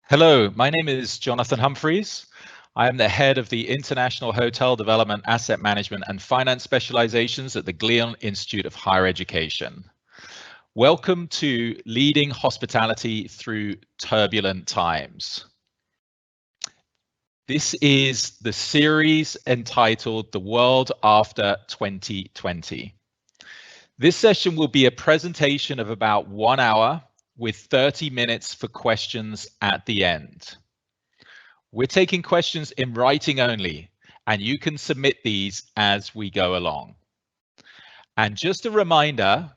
Hello, my name is Jonathan Humphreys. I am the head of the International Hotel Development, Asset Management and Finance Specializations at the Glion Institute of Higher Education. Welcome to Leading Hospitality Through Turbulent Times. This is the series entitled The World After 2020. This session will be a presentation of about 1 hour with 30 minutes for questions at the end. We're taking questions in writing only, and you can submit these as we go along. And just a reminder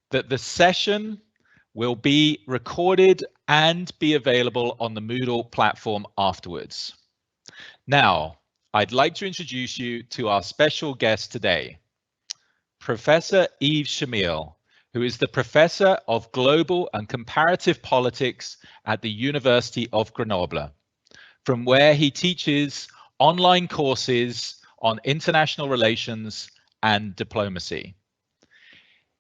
that the session will be recorded and be available on the Moodle platform afterwards. Now, I'd like to introduce you to our special guest today, Professor Yves Schemeil, who is the Professor of Global and Comparative Politics at the University of Grenoble, from where he teaches online courses on international relations and diplomacy.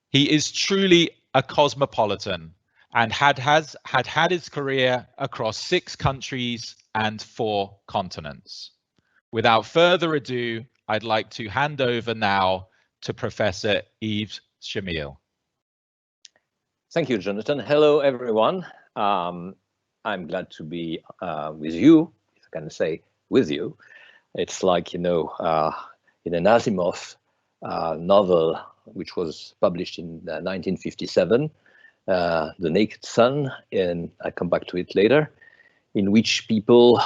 He is truly a cosmopolitan and had his career across 6 countries and 4 continents. Without further ado, I'd like to hand over now to Professor Yves Schemeil. Thank you, Jonathan. Hello, everyone. I'm glad to be with you, if I can say with you. It's like, in an Asimov novel, which was published in 1957, The Naked Sun, and I come back to it later, in which people,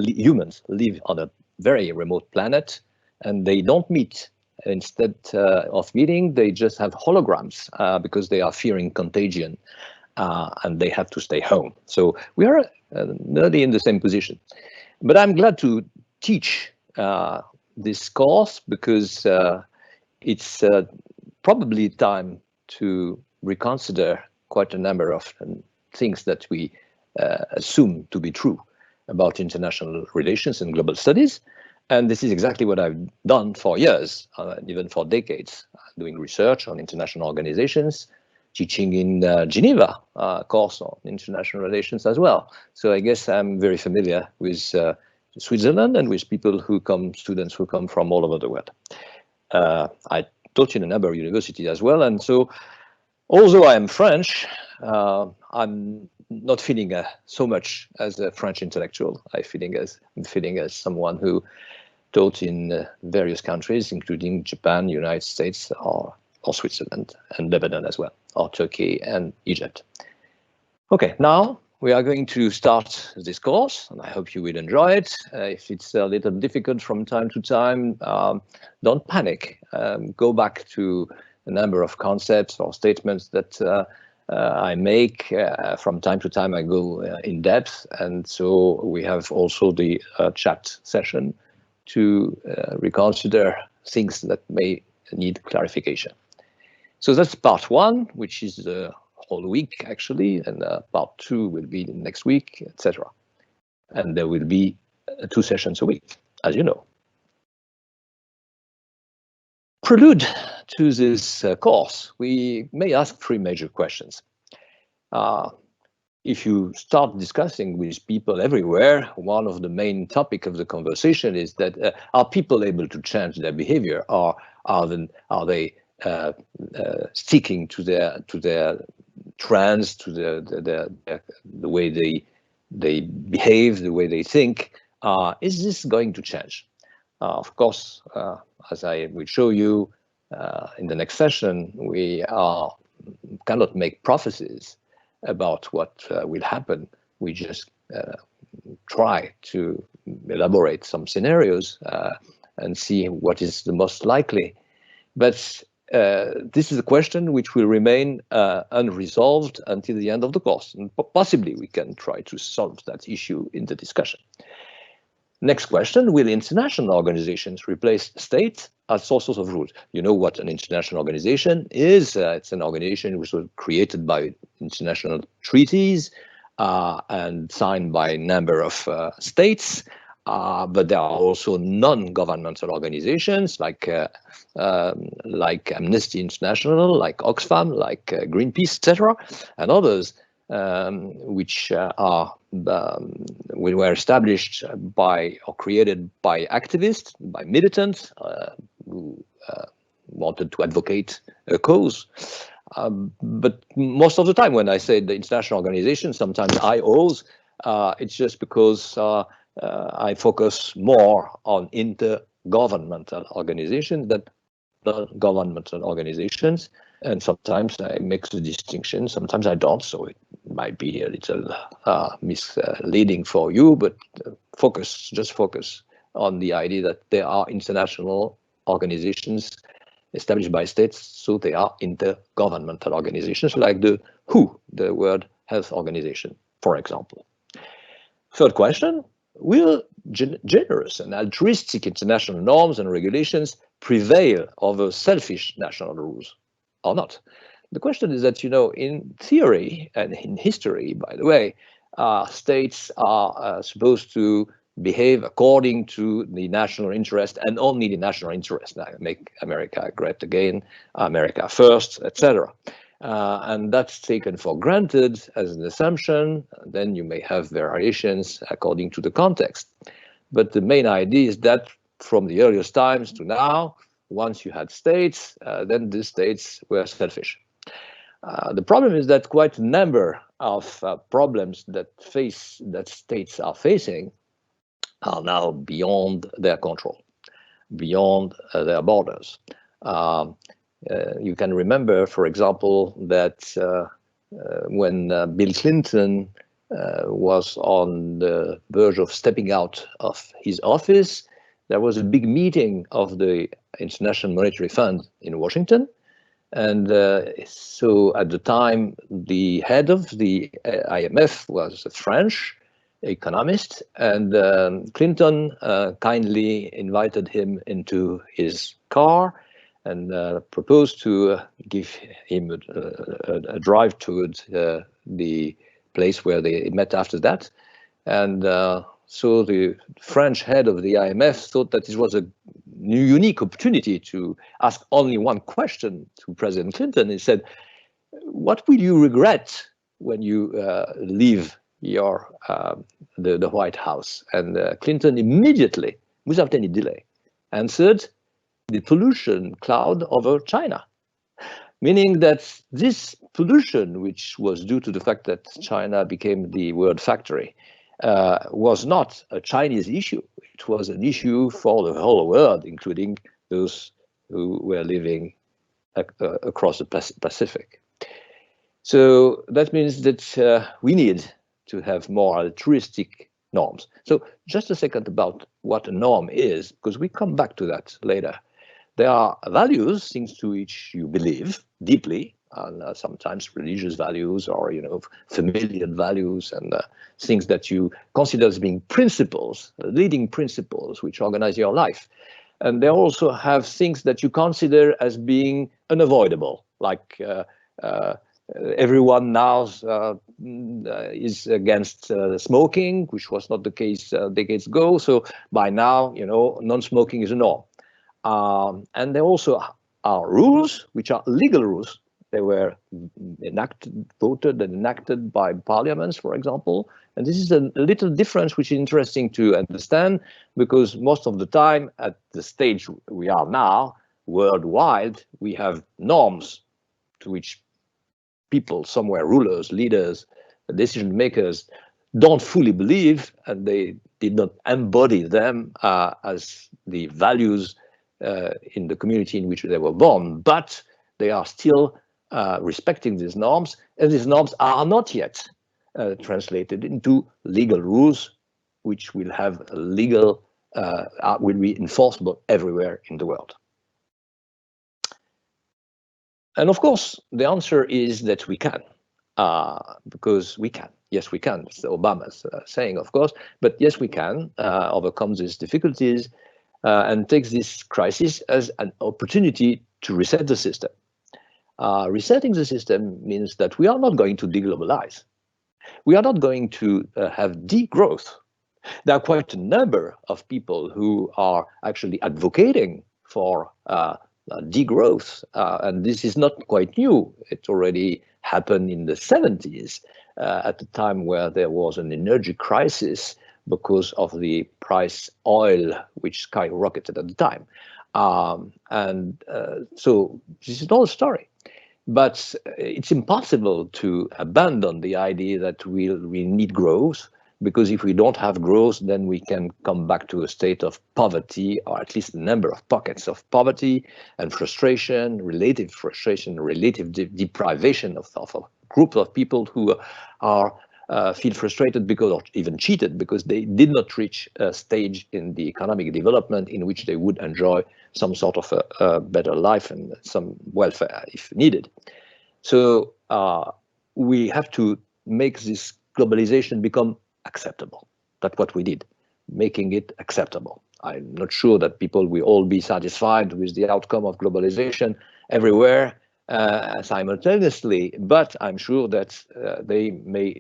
humans, live on a very remote planet and they don't meet. Instead of meeting, they just have holograms because they are fearing contagion and they have to stay home. So we are nearly in the same position. But I'm glad to teach this course because it's probably time to reconsider quite a number of things that we assume to be true about international relations and global studies. And this is exactly what I've done for years, even for decades, doing research on international organizations, teaching in Geneva, a course on international relations as well. So I guess I'm very familiar with Switzerland and with students who come from all over the world. I taught in a number of universities as well. And so, although I am French, I'm not feeling so much as a French intellectual. I'm feeling as someone who taught in various countries, including Japan, United States, or Switzerland, and Lebanon as well, or Turkey and Egypt. Okay, now we are going to start this course, and I hope you will enjoy it. If it's a little difficult from time to time, don't panic. Go back to a number of concepts or statements that I make. From time to time I go in depth, and so we have also the chat session to reconsider things that may need clarification. So that's part 1, which is the whole week actually, and part 2 will be next week, etc. And there will be 2 sessions a week, as you know. Prelude to this course, we may ask 3 major questions. If you start discussing with people everywhere, one of the main topics of the conversation is that are people able to change their behavior, or are they sticking to their trends, to the way they behave, the way they think? Is this going to change? Of course, as I will show you in the next session, we cannot make prophecies about what will happen. We just try to elaborate some scenarios and see what is the most likely. But this is a question which will remain unresolved until the end of the course. And possibly we can try to solve that issue in the discussion. Next question, will international organizations replace states as sources of rules? You know what an international organization is. It's an organization which was created by international treaties and signed by a number of states. But there are also non-governmental organizations like Amnesty International, like Oxfam, like Greenpeace, etc., and others which were established by or created by activists, by militants who wanted to advocate a cause. But most of the time when I say the international organization, sometimes IOs, it's just because I focus more on intergovernmental organizations than non-governmental organizations. And sometimes I make the distinction, sometimes I don't, so it might be a little misleading for you, but just focus on the idea that there are international organizations established by states, so they are intergovernmental organizations like the WHO, the World Health Organization, for example. Third question, will generous and altruistic international norms and regulations prevail over selfish national rules or not? The question is that, in theory and in history, by the way, states are supposed to behave according to the national interest and only the national interest. Now, make America great again, America first, etc. And that's taken for granted as an assumption. Then you may have variations according to the context. But the main idea is that from the earliest times to now, once you had states, then the states were selfish. The problem is that quite a number of problems that states are facing are now beyond their control, beyond their borders. You can remember, for example, that when Bill Clinton was on the verge of stepping out of his office, there was a big meeting of the International Monetary Fund in Washington. And so at the time, the head of the IMF was a French economist, and Clinton kindly invited him into his car and proposed to give him a drive towards the place where they met after that. And so the French head of the IMF thought that this was a unique opportunity to ask only one question to President Clinton. He said, "What will you regret when you leave the White House?" And Clinton immediately, without any delay, answered, "The pollution cloud over China." Meaning that this pollution, which was due to the fact that China became the world factory, was not a Chinese issue. It was an issue for the whole world, including those who were living across the Pacific. So that means that we need to have more altruistic norms. So just a second about what a norm is, because we come back to that later. There are values, things to which you believe deeply, and sometimes religious values or familial values, and things that you consider as being principles, leading principles which organize your life. And they also have things that you consider as being unavoidable, like everyone now is against smoking, which was not the case decades ago. So by now, non-smoking is a norm. And there also are rules, which are legal rules. They were voted and enacted by parliaments, for example. And this is a little difference which is interesting to understand, because most of the time at the stage we are now, worldwide, we have norms to which people somewhere, rulers, leaders, decision makers, don't fully believe, and they did not embody them as the values in the community in which they were born, but they are still respecting these norms, and these norms are not yet translated into legal rules, which will have a legal, will be enforceable everywhere in the world. And of course, the answer is that we can, because we can. Yes, we can. It's Obama's saying, of course, but yes, we can overcome these difficulties and take this crisis as an opportunity to reset the system. Resetting the system means that we are not going to deglobalize. We are not going to have degrowth. There are quite a number of people who are actually advocating for degrowth, and this is not quite new. It already happened in the 70s at the time where there was an energy crisis because of the price oil, which skyrocketed at the time. So this is not a story. But it's impossible to abandon the idea that we need growth, because if we don't have growth, then we can come back to a state of poverty, or at least a number of pockets of poverty and frustration, relative deprivation of a group of people who are feel frustrated because, or even cheated because they did not reach a stage in the economic development in which they would enjoy some sort of a better life and some welfare if needed. So we have to make this globalization become acceptable. That's what we did, making it acceptable. I'm not sure that people will all be satisfied with the outcome of globalization everywhere simultaneously, but I'm sure that they may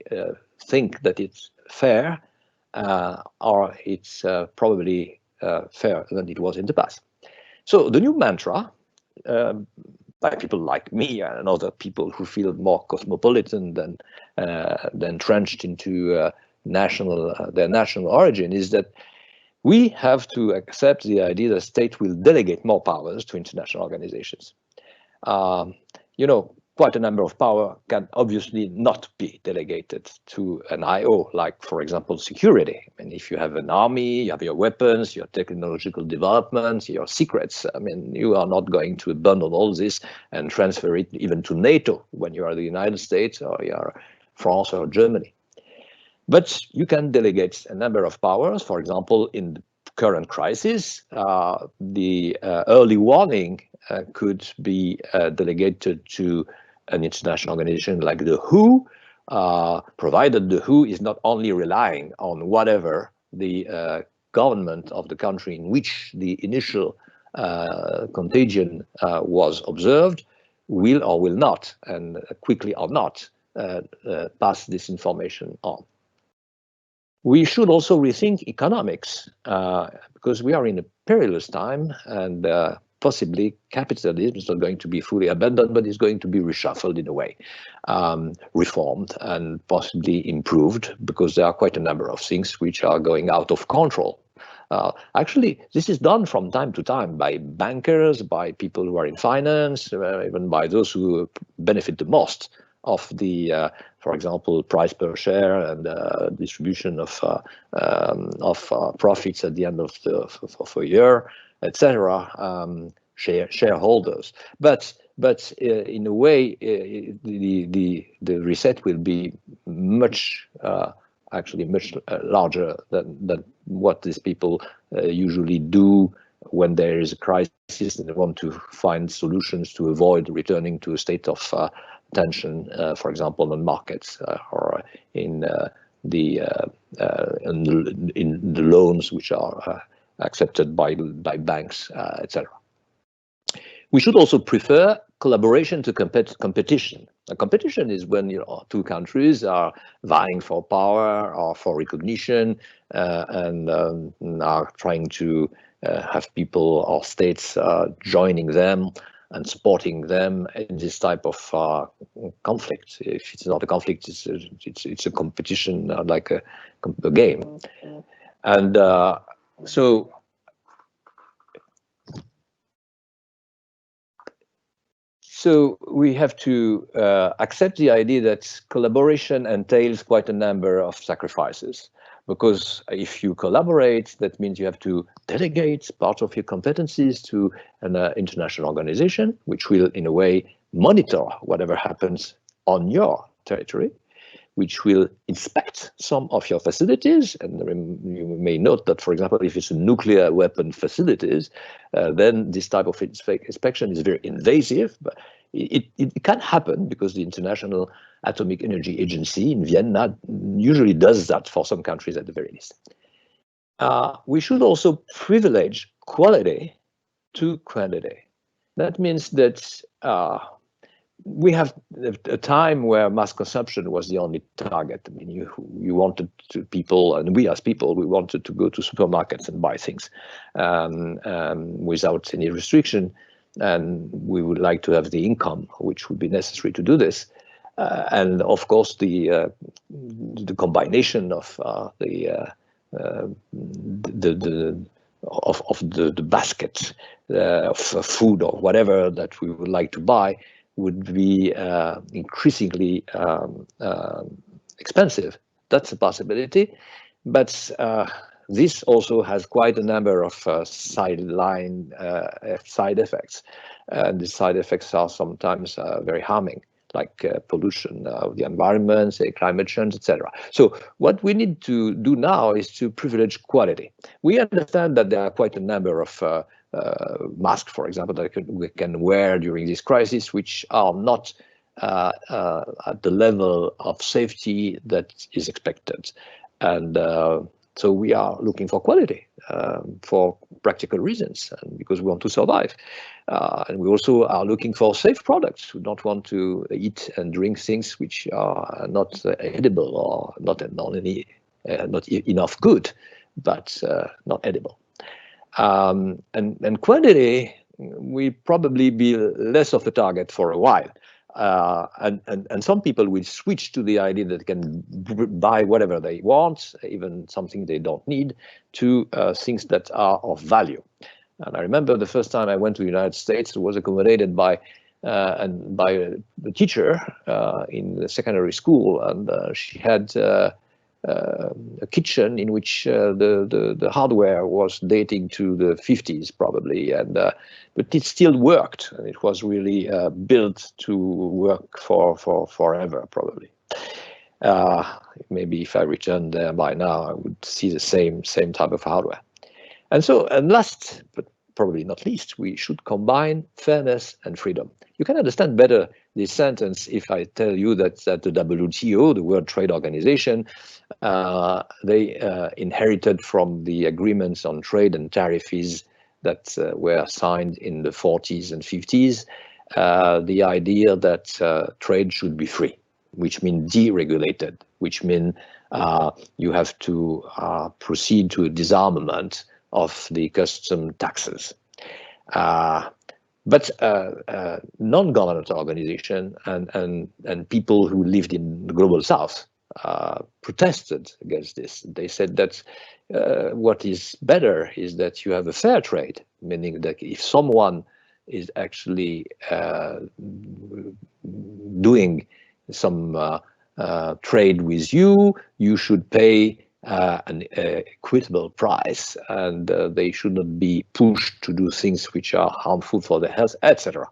think that it's fair, or it's probably fairer than it was in the past. So the new mantra, by people like me and other people who feel more cosmopolitan than entrenched into their national origin, is that we have to accept the idea that state will delegate more powers to international organizations. Quite a number of power can obviously not be delegated to an IO, like, for example, security. And if you have an army, you have your weapons, your technological developments, your secrets, I mean, you are not going to abandon all this and transfer it even to NATO when you are the United States or you are France or Germany. But you can delegate a number of powers. For example, in the current crisis, the early warning could be delegated to an international organization like the WHO, provided the WHO is not only relying on whatever the government of the country in which the initial contagion was observed will or will not, and quickly or not, pass this information on. We should also rethink economics, because we are in a perilous time, and possibly capitalism is not going to be fully abandoned, but is going to be reshuffled in a way, reformed and possibly improved, because there are quite a number of things which are going out of control. Actually, this is done from time to time by bankers, by people who are in finance, even by those who benefit the most of the, for example, price per share and distribution of profits at the end of a year, etc. Shareholders, but in a way, the reset will be much larger than what these people usually do when there is a crisis and they want to find solutions to avoid returning to a state of tension, for example, on markets or in the loans which are accepted by banks, etc. We should also prefer collaboration to competition. A competition is when two countries are vying for power or for recognition and are trying to have people or states joining them and supporting them in this type of conflict. If it's not a conflict, it's a competition, like a game. And So we have to accept the idea that collaboration entails quite a number of sacrifices, because if you collaborate, that means you have to delegate part of your competencies to an international organization, which will, in a way, monitor whatever happens on your territory, which will inspect some of your facilities. And you may note that, for example, if it's a nuclear weapon facilities, then this type of inspection is very invasive, but it can happen because the International Atomic Energy Agency in Vienna usually does that for some countries at the very least. We should also privilege quality to quantity. That means that we have a time where mass consumption was the only target. I mean, you wanted to people, and we as people, we wanted to go to supermarkets and buy things without any restriction, and we would like to have the income which would be necessary to do this. And of course, the combination of the basket of food or whatever that we would like to buy would be increasingly expensive. That's a possibility, but this also has quite a number of side effects, and the side effects are sometimes very harming, like pollution of the environment, say climate change, etc. So what we need to do now is to privilege quality. We understand that there are quite a number of masks, for example, that we can wear during this crisis, which are not at the level of safety that is expected. And so we are looking for quality for practical reasons, and because we want to survive. And we also are looking for safe products. We don't want to eat and drink things which are not edible or not enough good, but not edible. And quantity will probably be less of a target for a while. And some people will switch to the idea that they can buy whatever they want, even something they don't need, to things that are of value. And I remember the first time I went to the United States, I was accommodated by a teacher in the secondary school, and she had a kitchen in which the hardware was dating to the 50s probably, and but it still worked, and it was really built to work for forever probably. Maybe if I returned there by now, I would see the same type of hardware. And so, and last but probably not least, we should combine fairness and freedom. You can understand better this sentence if I tell you that the WTO, the World Trade Organization, they inherited from the agreements on trade and tariff fees that were signed in the 40s and 50s, the idea that trade should be free, which means deregulated, which means you have to proceed to a disarmament of the custom taxes. But non-governmental organizations and people who lived in the global south protested against this. They said that what is better is that you have a fair trade, meaning that if someone is actually doing some trade with you, you should pay an equitable price, and they should not be pushed to do things which are harmful for their health, etc.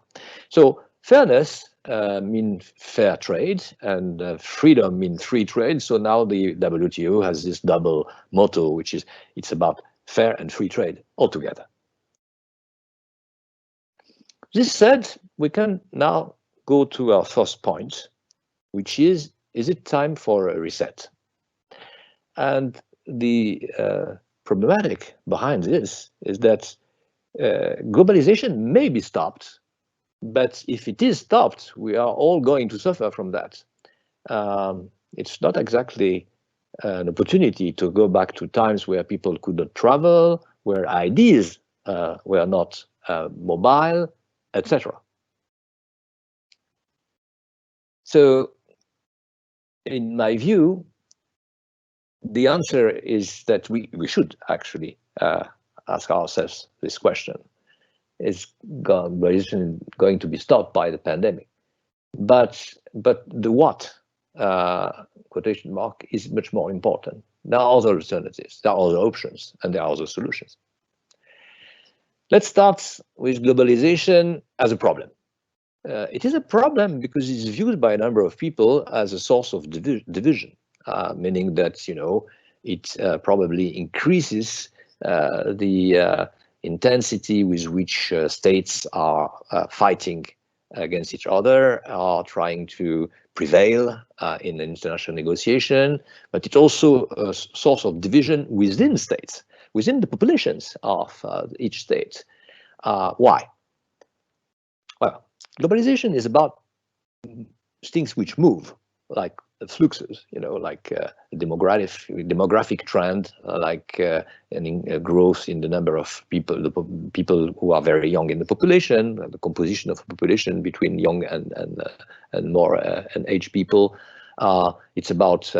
So fairness means fair trade, and freedom means free trade. So now the WTO has this double motto, which is it's about fair and free trade altogether. This said, we can now go to our first point, which is it time for a reset? And the problematic behind this is that globalization may be stopped, but if it is stopped, we are all going to suffer from that. It's not exactly an opportunity to go back to times where people could not travel, where ideas were not mobile, etc. So, in my view, the answer is that we should actually ask ourselves this question. Is globalization going to be stopped by the pandemic? But the what, quotation mark, is much more important. There are other alternatives, there are other options, and there are other solutions. Let's start with globalization as a problem. It is a problem because it's viewed by a number of people as a source of division. Meaning that, you know, it probably increases the intensity with which states are fighting against each other, are trying to prevail in an international negotiation, but it's also a source of division within states, within the populations of each state. Why? Well, globalization is about things which move, like fluxes, like demographic trend, like growth in the number of people, people who are very young in the population, the composition of the population between young and more and aged people. It's about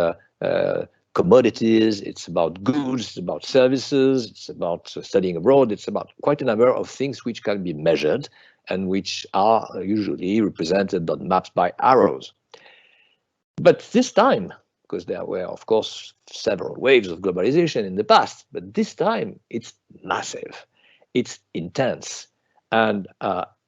commodities, it's about goods, it's about services, it's about studying abroad, it's about quite a number of things which can be measured and which are usually represented on maps by arrows. But this time, because there were, of course, several waves of globalization in the past, but this time it's massive, it's intense, and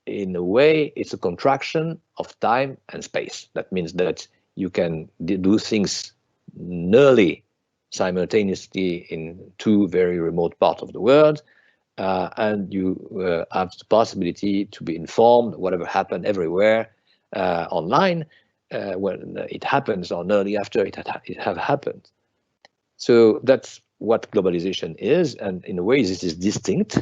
in a way, it's a contraction of time and space. That means that you can do things nearly simultaneously in two very remote parts of the world, and you have the possibility to be informed whatever happened everywhere online when it happens or nearly after it have happened. So that's what globalization is, and in a way this is distinct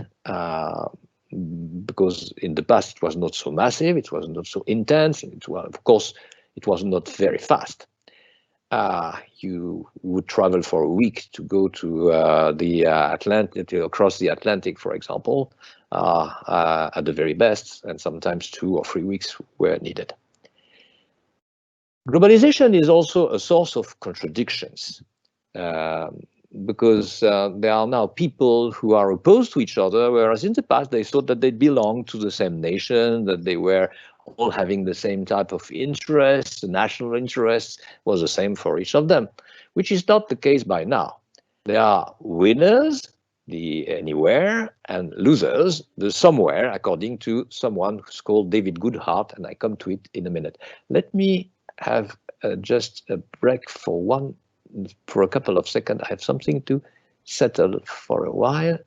because in the past it was not so massive, it was not so intense, of course it was not very fast. You would travel for a week to go to the Atlantic, across the Atlantic, for example, at the very best, and sometimes 2 or 3 weeks were needed. Globalization is also a source of contradictions because there are now people who are opposed to each other, whereas in the past they thought that they belonged to the same nation, that they were all having the same type of interests, the national interests was the same for each of them, which is not the case by now. There are winners, the anywhere, and losers, the somewhere, according to someone who's called David Goodhart, and I come to it in a minute. Let me have just a break for a couple of seconds. I have something to settle for a while.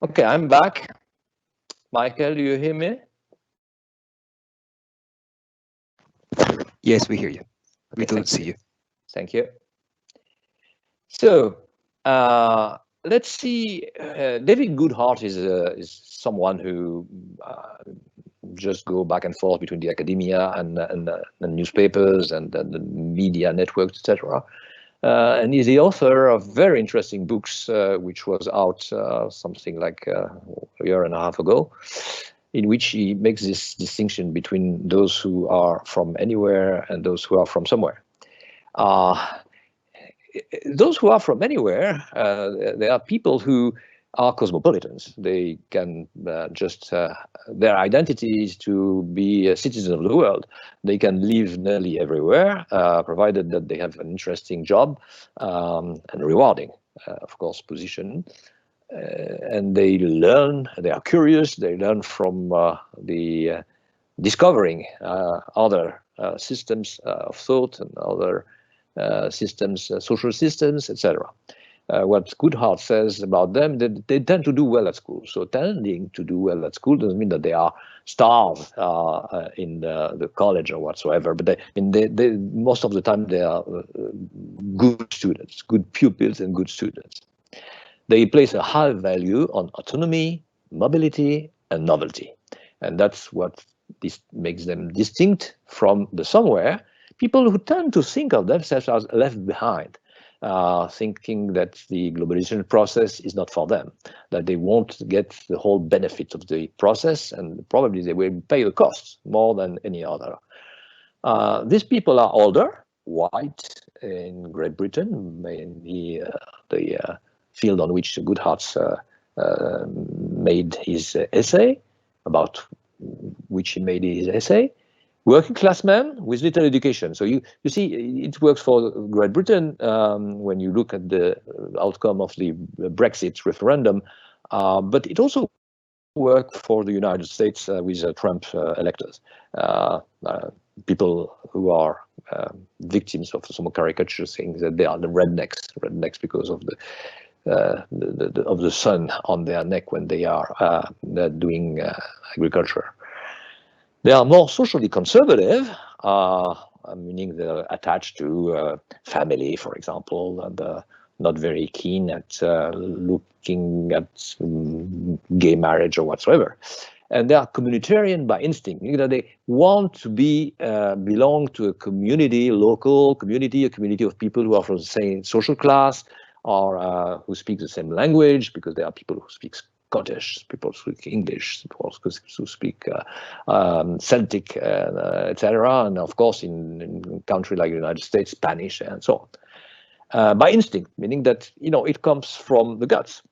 Okay, I'm back. Michael, do you hear me? Yes, we hear you. We Okay, don't see you. Thank you. So let's see. David Goodhart is someone who just go back and forth between the academia and the newspapers and the media networks, etc. And he's the author of very interesting books, which was out something like a year and a half ago, in which he makes this distinction between those who are from anywhere and those who are from somewhere. Those who are from anywhere, there are people who are cosmopolitans. They can their identity is to be a citizen of the world. They can live nearly everywhere, provided that they have an interesting job and rewarding, of course, position. And they learn, they are curious, they learn from the discovering other systems of thought and other systems, social systems, etc. What Goodhart says about them, that they tend to do well at school. So tending to do well at school doesn't mean that they are stars in the college or whatsoever, but most of the time they are good students, good pupils and good students. They place a high value on autonomy, mobility, and novelty. And that's what this makes them distinct from the somewhere, people who tend to think of themselves as left behind, thinking that the globalization process is not for them, that they won't get the whole benefit of the process, and probably they will pay the costs more than any other. These people are older, white, in Great Britain, mainly the field on which Goodhart made his essay, about which he made his essay. Working class men with little education. So you see, it works for Great Britain when you look at the outcome of the Brexit referendum, but it also work for the United States with Trump electors. People who are victims of some caricature saying that they are the rednecks because of the sun on their neck when they're doing agriculture. They are more socially conservative, meaning they're attached to family, for example, and not very keen at looking at gay marriage or whatsoever. And they are communitarian by instinct. You know, they want to belong to a community, local community, a community of people who are from the same social class or who speak the same language, because there are people who speak Scottish, people who speak English, people who speak Celtic, etc. And of course, in a country like the United States, Spanish and so on. By instinct, meaning that, you know, it comes from the guts.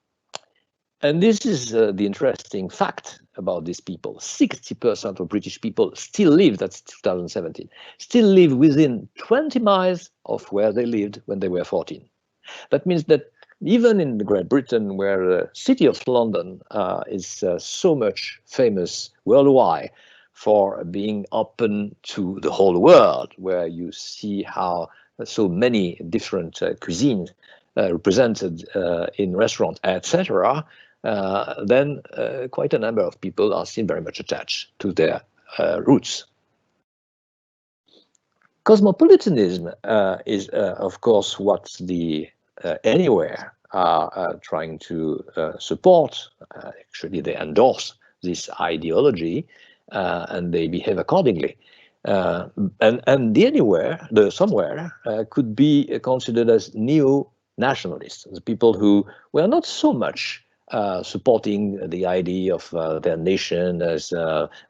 And this is the interesting fact about these people. 60% of British people still live, that's 2017, still live within 20 miles of where they lived when they were 14. That means that even in Great Britain, where the city of London is so much famous worldwide for being open to the whole world, where you see how so many different cuisines represented in restaurants, etc., then quite a number of people are still very much attached to their roots. Cosmopolitanism is, of course, what the Anywhere are trying to support. Actually, they endorse this ideology and they behave accordingly. And the Anywhere, the Somewhere, could be considered as neo-nationalists, the people who were not so much supporting the idea of their nation as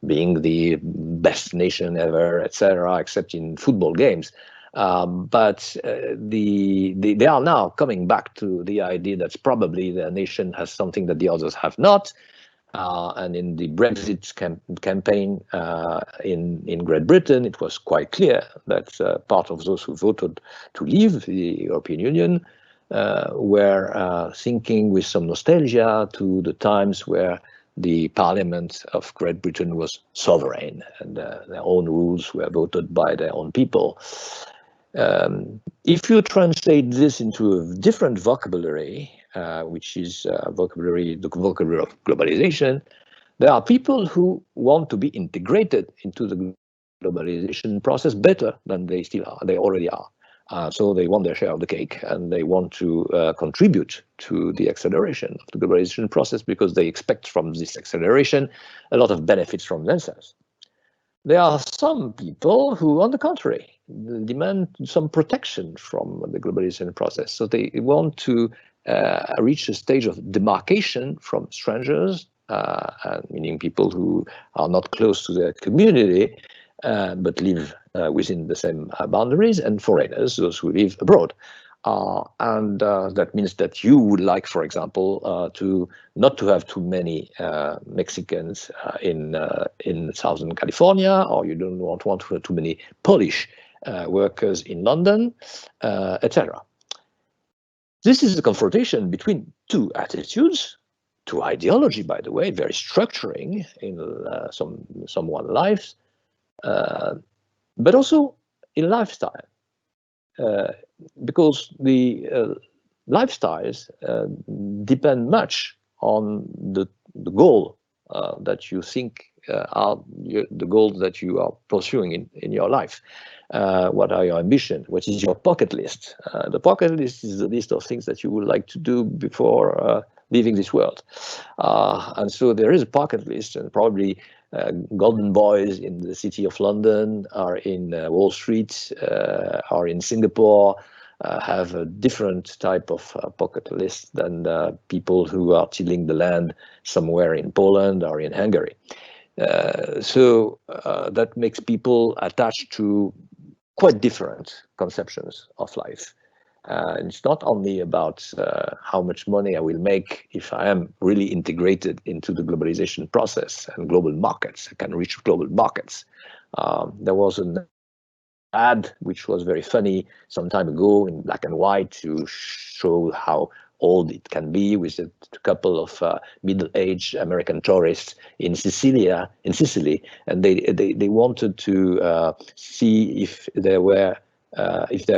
being the best nation ever, etc., except in football games. But they are now coming back to the idea that probably their nation has something that the others have not. And in the Brexit campaign in Great Britain, it was quite clear that part of those who voted to leave the European Union were thinking with some nostalgia to the times where the Parliament of Great Britain was sovereign and their own rules were voted by their own people. If you translate this into a different vocabulary, which is the vocabulary of globalization, there are people who want to be integrated into the globalization process better than they already are. So they want their share of the cake and they want to contribute to the acceleration of the globalization process because they expect from this acceleration a lot of benefits from themselves. There are some people who, on the contrary, demand some protection from the globalization process. So they want to reach a stage of demarcation from strangers, meaning people who are not close to their community, but live within the same boundaries, and foreigners, those who live abroad. And that means that you would like, for example, not to have too many Mexicans in Southern California, or you don't want to have too many Polish workers in London, etc. This is the confrontation between two attitudes, two ideology, by the way, very structuring in someone's lives, but also in lifestyle. Because the lifestyles depend much on the goal that you think are the goals that you are pursuing in your life. What are your ambitions? What is your bucket list? The bucket list is the list of things that you would like to do before leaving this world. And so there is a bucket list, and probably golden boys in the city of London, or in Wall Street, or in Singapore, have a different type of bucket list than people who are tilling the land somewhere in Poland or in Hungary. So that makes people attached to quite different conceptions of life. It's not only about how much money I will make if I am really integrated into the globalization process and global markets. I can reach global markets. There was an ad which was very funny some time ago in black and white to show how old it can be, with a couple of middle-aged American tourists in Sicily, and they wanted to see if there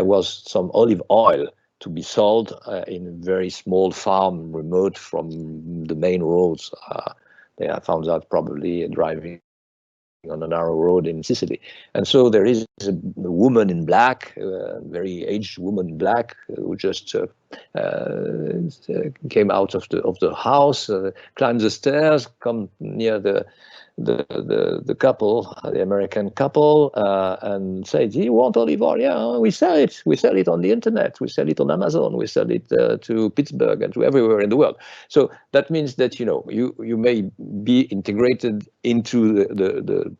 was some olive oil to be sold in a very small farm remote from the main roads. They have found out probably driving on a narrow road in Sicily. And so there is a woman in black, a very aged woman in black, who just came out of the house, climbed the stairs, come near the couple, the American couple, and said, "Do you want olive oil? Yeah, we sell it. We sell it on the internet. We sell it on Amazon. We sell it to Pittsburgh and to everywhere in the world." So that means that you may be integrated into the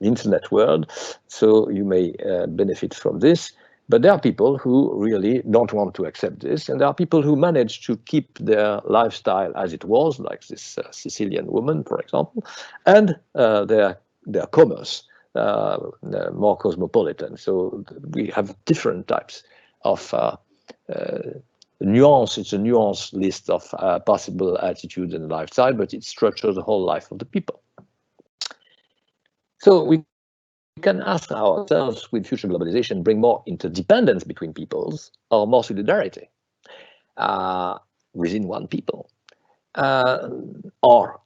internet world, so you may benefit from this. But there are people who really don't want to accept this, and there are people who manage to keep their lifestyle as it was, like this Sicilian woman, for example, and their commerce more cosmopolitan. So we have different types of nuance. It's a nuanced list of possible attitudes and lifestyle, but it structures the whole life of the people. So we can ask ourselves, with future globalization, bring more interdependence between peoples or more solidarity within one people or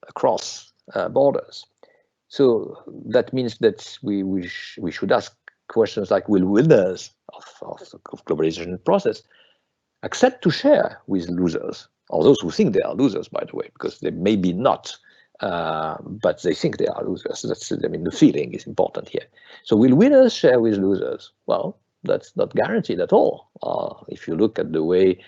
across borders? So that means that we should ask questions like, will winners of globalization process accept to share with losers, or those who think they are losers, by the way, because they may be not, but they think they are losers. The feeling is important here. So will winners share with losers? Well, that's not guaranteed at all. If you look at the way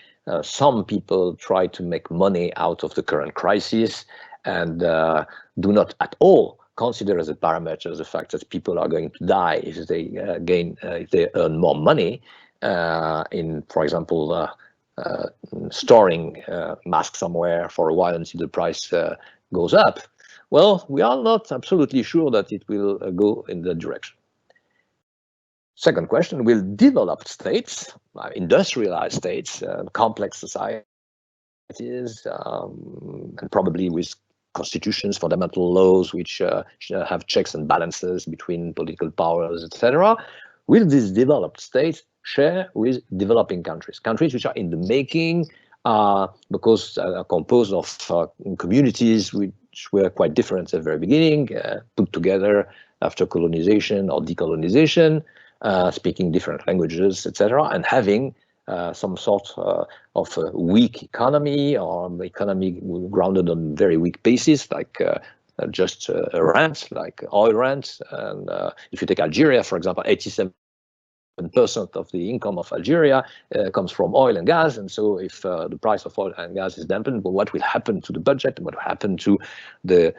some people try to make money out of the current crisis and do not at all consider as a parameter the fact that people are going to die if they if they earn more money in, for example, storing masks somewhere for a while until the price goes up. Well, we are not absolutely sure that it will go in that direction. Second question, will developed states, industrialized states, complex societies, and probably with constitutions, fundamental laws, which have checks and balances between political powers, etc., will these developed states share with developing countries, countries which are in the making, because composed of communities which were quite different at the very beginning, put together after colonization or decolonization, speaking different languages, etc., and having some sort of a weak economy, or an economy grounded on very weak basis, like just a rent, like oil rent. And if you take Algeria, for example, 87% of the income of Algeria comes from oil and gas. And so if the price of oil and gas is dampened, well, what will happen to the budget? What will happen to the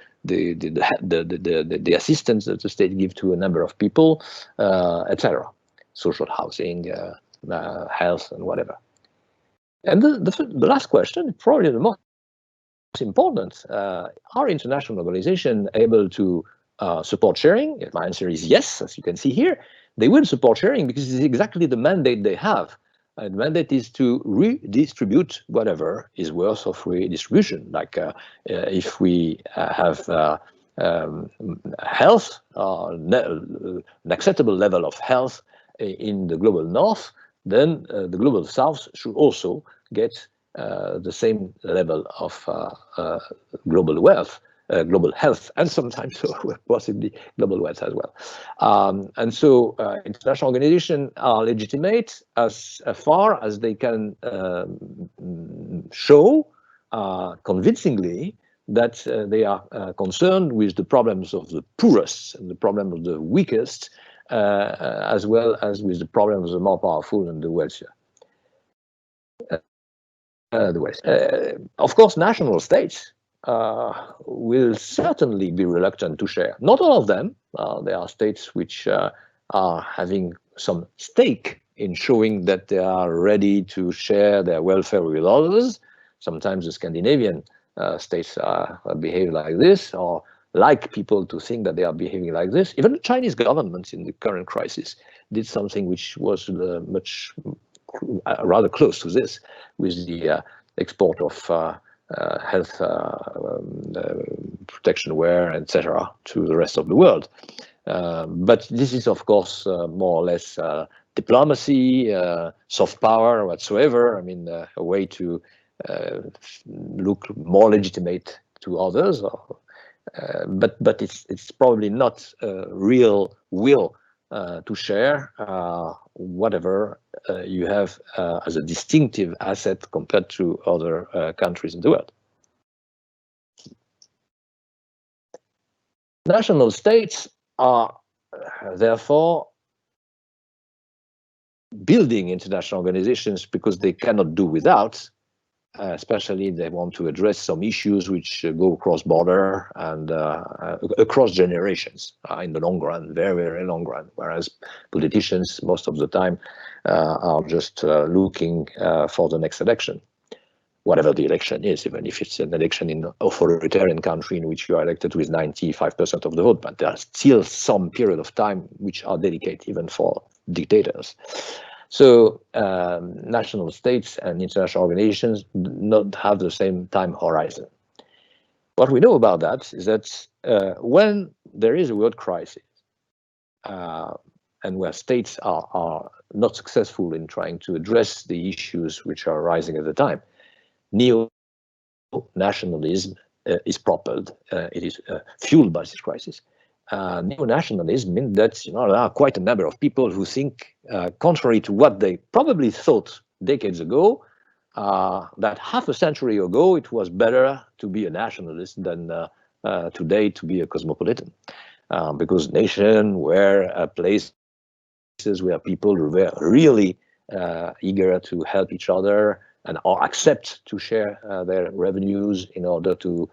assistance that the state gives to a number of people, etc., social housing, health, and whatever. And the last question, probably the most important, are international organizations able to support sharing? If my answer is yes, as you can see here, they will support sharing because it's exactly the mandate they have. And the mandate is to redistribute whatever is worth of redistribution. Like if we have health, an acceptable level of health in the global north, then the global south should also get the same level of global wealth, global health, and sometimes possibly global wealth as well. And so international organizations are legitimate as far as they can show convincingly that they are concerned with the problems of the poorest and the problem of the weakest, as well as with the problems of the more powerful and the wealthier. Of course, national states will certainly be reluctant to share. Not all of them. There are states which are having some stake in showing that they are ready to share their welfare with others. Sometimes the Scandinavian states behave like this, or like people to think that they are behaving like this. Even the Chinese government in the current crisis did something which was much rather close to this with the export of health protection wear, etc., to the rest of the world. But this is, of course, more or less diplomacy, soft power, whatsoever. I mean, a way to look more legitimate to others. But it's probably not a real will to share whatever you have as a distinctive asset compared to other countries in the world. National states are therefore building international organizations because they cannot do without, especially they want to address some issues which go cross-border and across generations in the long run, very, very long run, whereas politicians most of the time are just looking for the next election, whatever the election is, even if it's an election in an authoritarian country in which you are elected with 95% of the vote, but there are still some period of time which are delicate even for dictators. So national states and international organizations do not have the same time horizon. What we know about that is that when there is a world crisis and where states are not successful in trying to address the issues which are rising at the time, neo-nationalism is propelled. It is fueled by this crisis. Neo-nationalism means that there are quite a number of people who think, contrary to what they probably thought decades ago, that half a century ago it was better to be a nationalist than today to be a cosmopolitan, because nations were places where people were really eager to help each other and or accept to share their revenues in order to,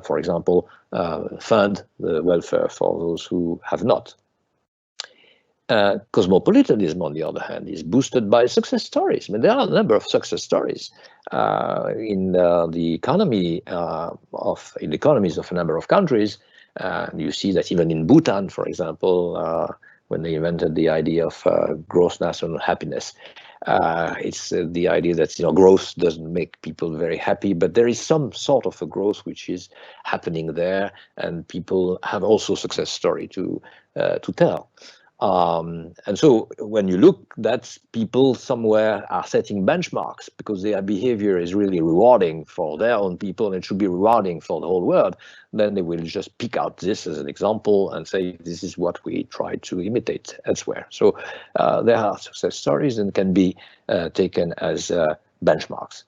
for example, fund the welfare for those who have not. Cosmopolitanism, on the other hand, is boosted by success stories. I mean, there are a number of success stories in the economies of a number of countries. You see that even in Bhutan, for example, when they invented the idea of gross national happiness, it's the idea that growth doesn't make people very happy, but there is some sort of a growth which is happening there, and people have also success story to tell. And so when you look, that people somewhere are setting benchmarks because their behavior is really rewarding for their own people and it should be rewarding for the whole world, then they will just pick out this as an example and say, this is what we try to imitate elsewhere. So there are success stories and can be taken as benchmarks.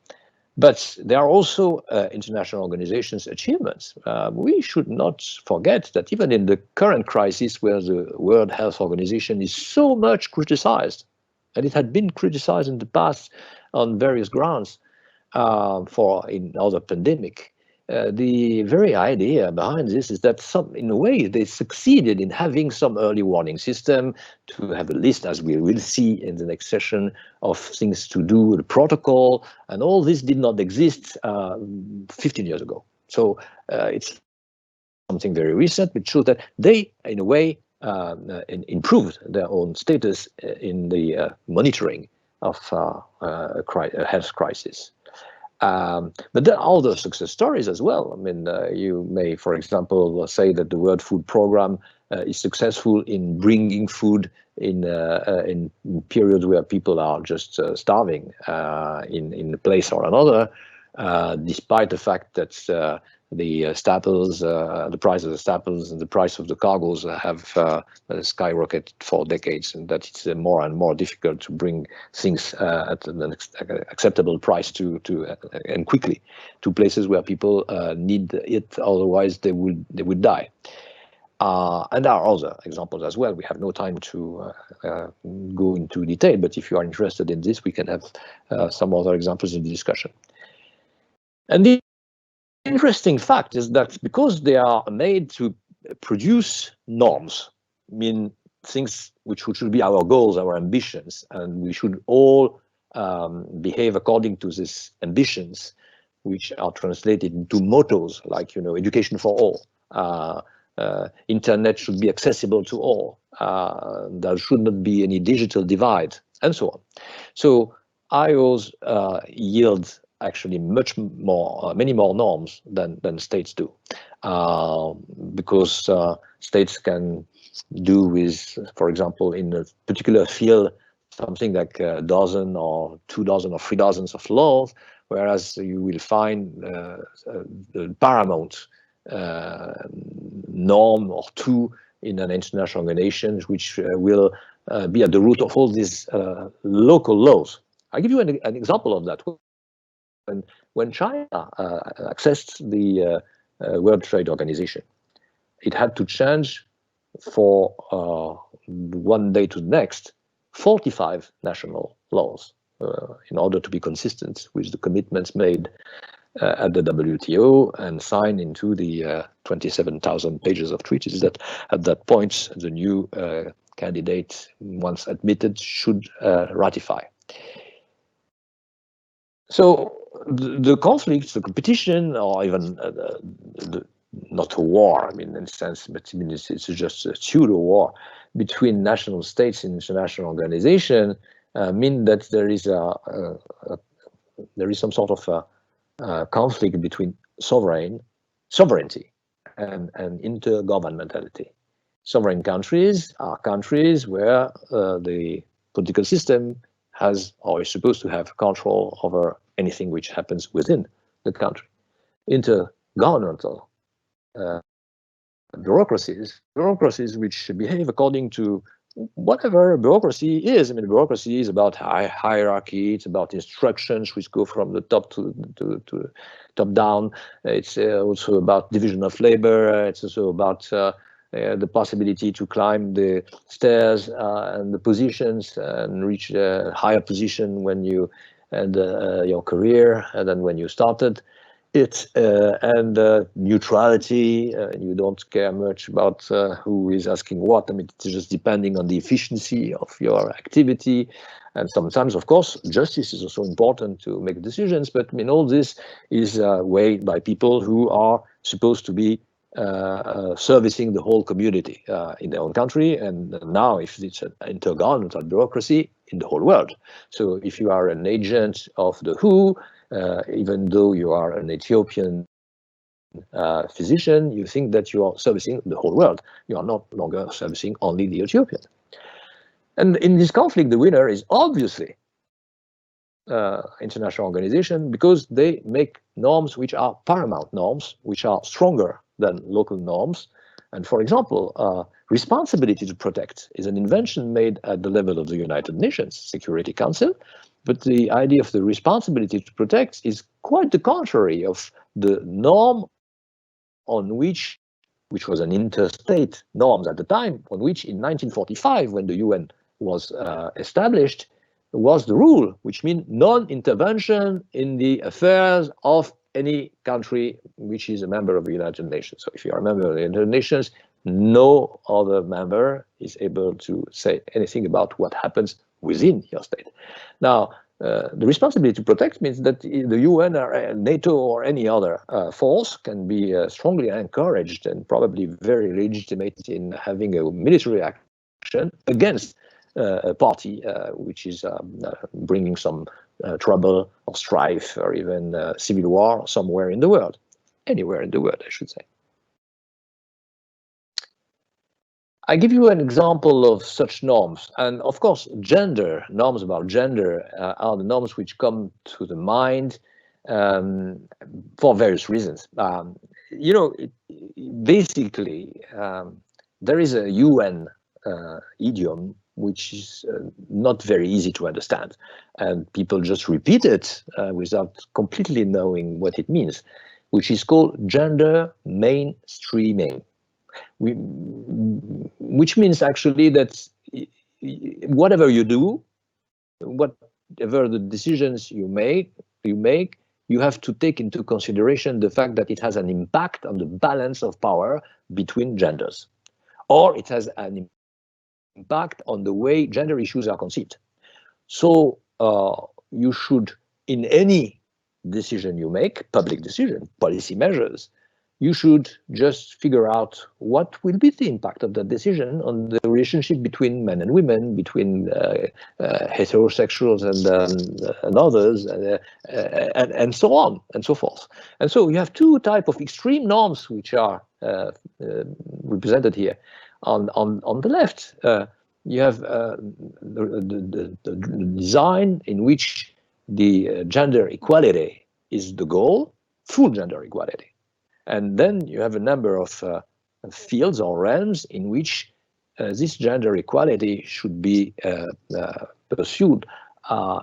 But there are also international organizations' achievements. We should not forget that even in the current crisis where the World Health Organization is so much criticized, and it had been criticized in the past on various grounds in other pandemic, the very idea behind this is that in a way they succeeded in having some early warning system, to have a list, as we will see in the next session, of things to do, the protocol, and all this did not exist 15 years ago. So it's something very recent, which shows that they, in a way, improved their own status in the monitoring of a health crisis. But there are other success stories as well. I mean, you may, for example, say that the World Food Programme is successful in bringing food in periods where people are just starving in a place or another, despite the fact that the staples, the price of the staples and the price of the cargoes have skyrocketed for decades, and that it's more and more difficult to bring things at an acceptable price and quickly to places where people need it, otherwise they would die. And there are other examples as well. We have no time to go into detail, but if you are interested in this, we can have some other examples in the discussion. And the interesting fact is that because they are made to produce norms, I mean things which should be our goals, our ambitions, and we should all behave according to these ambitions, which are translated into mottos like education for all, internet should be accessible to all, there should not be any digital divide, and so on. So IOs yield actually much more, many more norms than states do, because states can do with, for example, in a particular field, something like a dozen or 2 dozen or 3 dozens of laws, whereas you will find the paramount norm or two in an international organization, which will be at the root of all these local laws. I'll give you an example of that. When China accessed the World Trade Organization, it had to change for one day to the next 45 national laws in order to be consistent with the commitments made at the WTO and signed into the 27,000 pages of treaties that at that point the new candidate, once admitted, should ratify. So the conflicts, the competition, or even not a war, I mean, in a sense, but I mean, it's just a pseudo war between national states and international organization, mean that there is some sort of conflict between sovereignty and intergovernmentality. Sovereign countries are countries where the political system has or is supposed to have control over anything which happens within the country. Intergovernmental bureaucracies which behave according to whatever bureaucracy is. I mean, bureaucracy is about hierarchy. It's about instructions which go from the top to top down. It's also about division of labor. It's also about the possibility to climb the stairs and the positions and reach a higher position when you end your career than when you started. It's and neutrality. You don't care much about who is asking what. I mean, it's just depending on the efficiency of your activity. And sometimes, of course, justice is also important to make decisions. But I mean, all this is weighed by people who are supposed to be servicing the whole community in their own country. And now, if it's an intergovernmental bureaucracy in the whole world. So if you are an agent of the WHO, even though you are an Ethiopian physician, you think that you are servicing the whole world. You are no longer servicing only the Ethiopian. And in this conflict, the winner is obviously international organization, because they make norms which are paramount norms, which are stronger than local norms. And for example, responsibility to protect is an invention made at the level of the United Nations Security Council. But the idea of the responsibility to protect is quite the contrary of the norm on which was an interstate norms at the time, on which in 1945, when the UN was established, was the rule, which means non-intervention in the affairs of any country which is a member of the United Nations. So if you are a member of the United Nations, no other member is able to say anything about what happens within your state. Now, the responsibility to protect means that the UN or NATO or any other force can be strongly encouraged and probably very legitimate in having a military action against a party which is bringing some trouble or strife or even civil war somewhere in the world, anywhere in the world, I should say. I give you an example of such norms, and of course, norms about gender are the norms which come to the mind for various reasons. You know, basically, there is a UN idiom which is not very easy to understand, and people just repeat it without completely knowing what it means, which is called gender mainstreaming. Which means actually that whatever you do, whatever the decisions you make, you have to take into consideration the fact that it has an impact on the balance of power between genders, or it has an impact on the way gender issues are conceived. So you should, in any decision you make, public decision, policy measures, you should just figure out what will be the impact of that decision on the relationship between men and women, between heterosexuals and others, and so on and so forth. And so you have two types of extreme norms which are represented here. On the left, you have the design in which the gender equality is the goal, full gender equality. And then you have a number of fields or realms in which this gender equality should be pursued.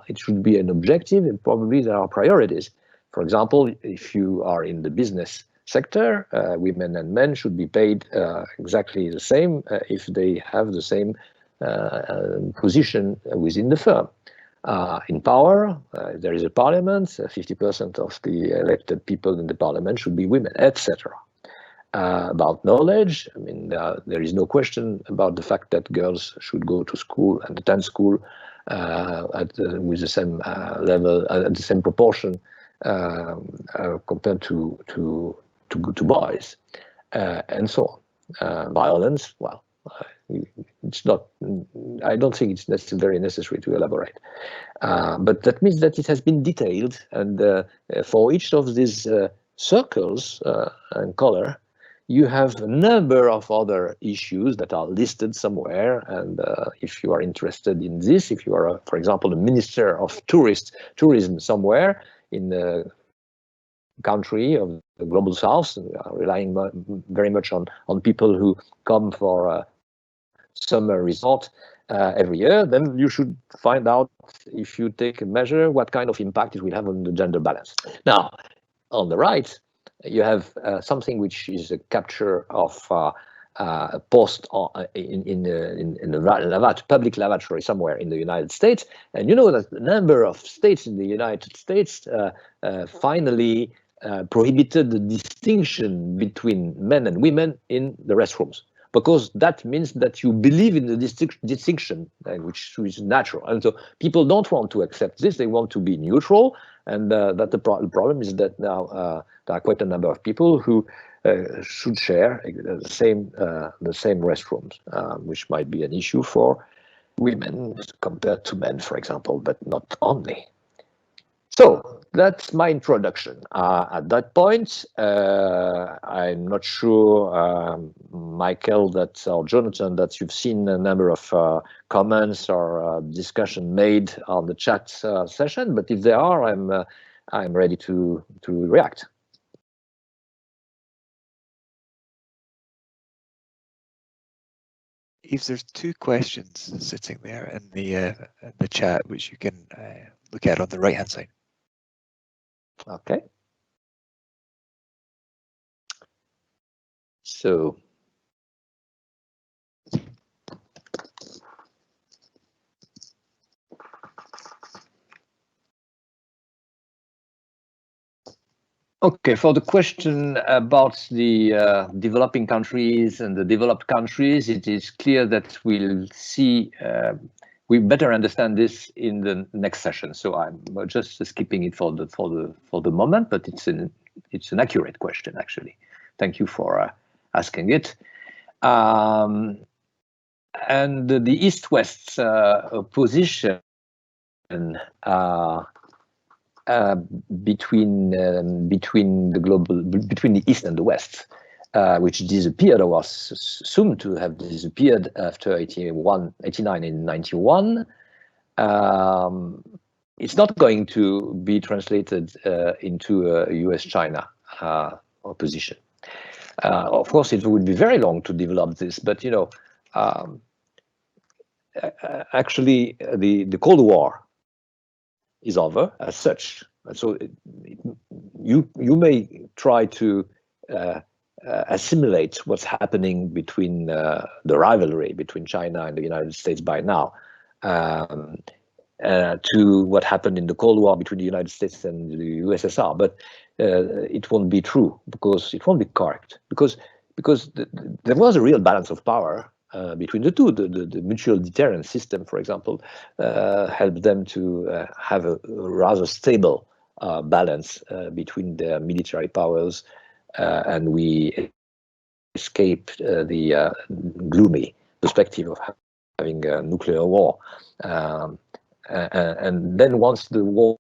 It should be an objective, and probably there are priorities. For example, if you are in the business sector, women and men should be paid exactly the same if they have the same position within the firm. In power, there is a parliament, 50% of the elected people in the parliament should be women, etc. About knowledge, I mean, there is no question about the fact that girls should go to school and attend school with the same level, at the same proportion compared to boys, and so on. Violence, well, it's not, I don't think it's very necessary to elaborate. But that means that it has been detailed, and for each of these circles and color, you have a number of other issues that are listed somewhere. And if you are interested in this, if you are, for example, a minister of tourism somewhere in the country of the global south, relying very much on people who come for summer resort every year, then you should find out, if you take a measure, what kind of impact it will have on the gender balance. Now, on the right, you have something which is a capture of a post in a public lavatory somewhere in the United States. And you know that a number of states in the United States finally prohibited the distinction between men and women in the restrooms, because that means that you believe in the distinction, which is natural. And so people don't want to accept this, they want to be neutral. And that the problem is that now there are quite a number of people who should share the same restrooms, which might be an issue for women compared to men, for example, but not only. So that's my introduction. At that point, I'm not sure, Michael, or Jonathan, that you've seen a number of comments or discussion made on the chat session, but if there are, I'm ready to react. Yves, there's two questions sitting there in the chat, which you can look at on the right-hand side. Okay. So okay, for the question about the developing countries and the developed countries, it is clear that we'll see, we better understand this in the next session. So I'm just skipping it for the moment, but it's an accurate question, actually. Thank you for asking it. And the East-West position between the East and the West, which disappeared or was assumed to have disappeared after 89 and 91. It's not going to be translated into a US-China opposition. Of course, it would be very long to develop this, but you know, actually, the Cold War is over as such. So you may try to assimilate what's happening between the rivalry between China and the United States by now to what happened in the Cold War between the United States and the USSR, but it won't be true, because it won't be correct, because there was a real balance of power between the two. The mutual deterrence system, for example, helped them to have a rather stable balance between their military powers and we escape the gloomy perspective of having a nuclear war. And then once the war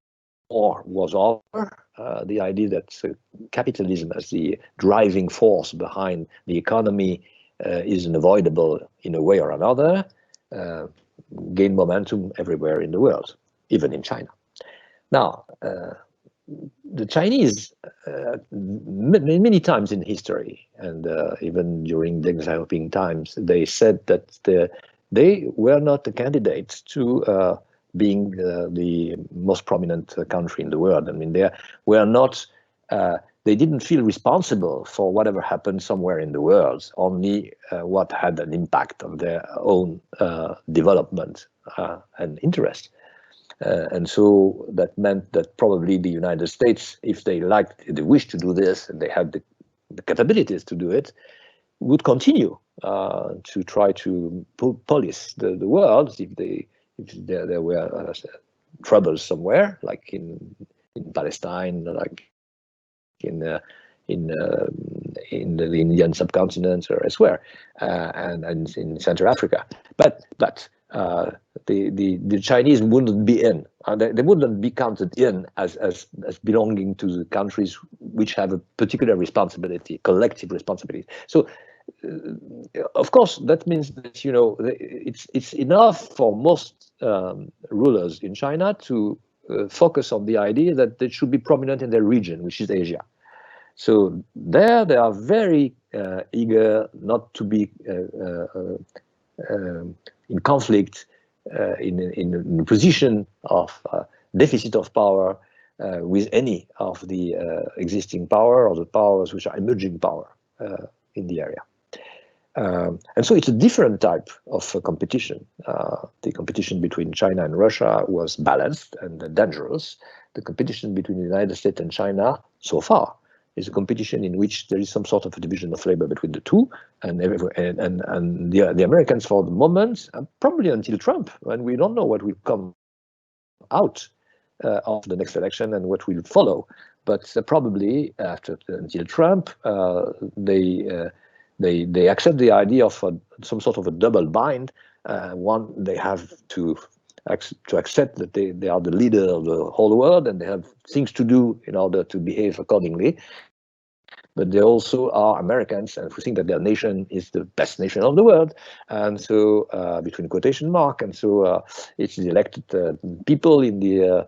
was over, the idea that capitalism as the driving force behind the economy is unavoidable in a way or another, gained momentum everywhere in the world, even in China. Now, the Chinese, many times in history, and even during Deng Xiaoping times, they said that they were not the candidates to being the most prominent country in the world. I mean, they were not. They didn't feel responsible for whatever happened somewhere in the world, only what had an impact on their own development and interest. And so that meant that probably the United States, if they wish to do this, and they had the capabilities to do it, would continue to try to police the world if there were troubles somewhere, like in Palestine, like in the Indian subcontinent or elsewhere, and in Central Africa. But the Chinese wouldn't be in. They wouldn't be counted in as belonging to the countries which have a particular responsibility, collective responsibility. So, of course, that means that it's enough for most rulers in China to focus on the idea that they should be prominent in their region, which is Asia. So there they are very eager not to be in conflict, in a position of deficit of power with any of the existing power or the powers which are emerging power in the area. And so it's a different type of competition. The competition between China and Russia was balanced and dangerous. The competition between the United States and China, so far, is a competition in which there is some sort of a division of labor between the two, and the Americans, for the moment, probably until Trump, and we don't know what will come out of the next election and what will follow. But probably until Trump, they accept the idea of some sort of a double bind. One, they have to accept that they are the leader of the whole world and they have things to do in order to behave accordingly. But they also are Americans and who think that their nation is the best nation of the world. And so, between quotation mark, and so it's the elected people in the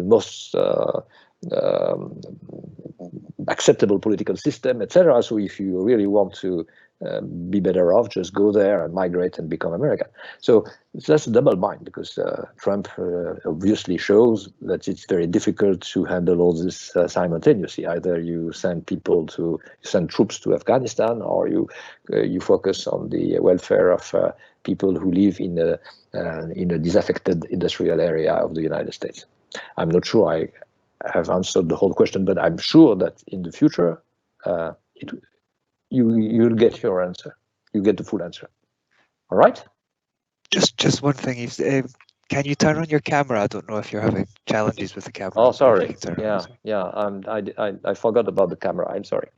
most acceptable political system, etc. So if you really want to be better off, just go there and migrate and become American. So that's a double bind, because Trump obviously shows that it's very difficult to handle all this simultaneously. Either you send troops to Afghanistan, or you focus on the welfare of people who live in a disaffected industrial area of the United States. I'm not sure I have answered the whole question, but I'm sure that in the future, you'll get your answer. You get the full answer. All right. Just one thing, Yves. Can you turn on your camera? I don't know if you're having challenges with the camera. Oh, sorry. I forgot about the camera. I'm sorry.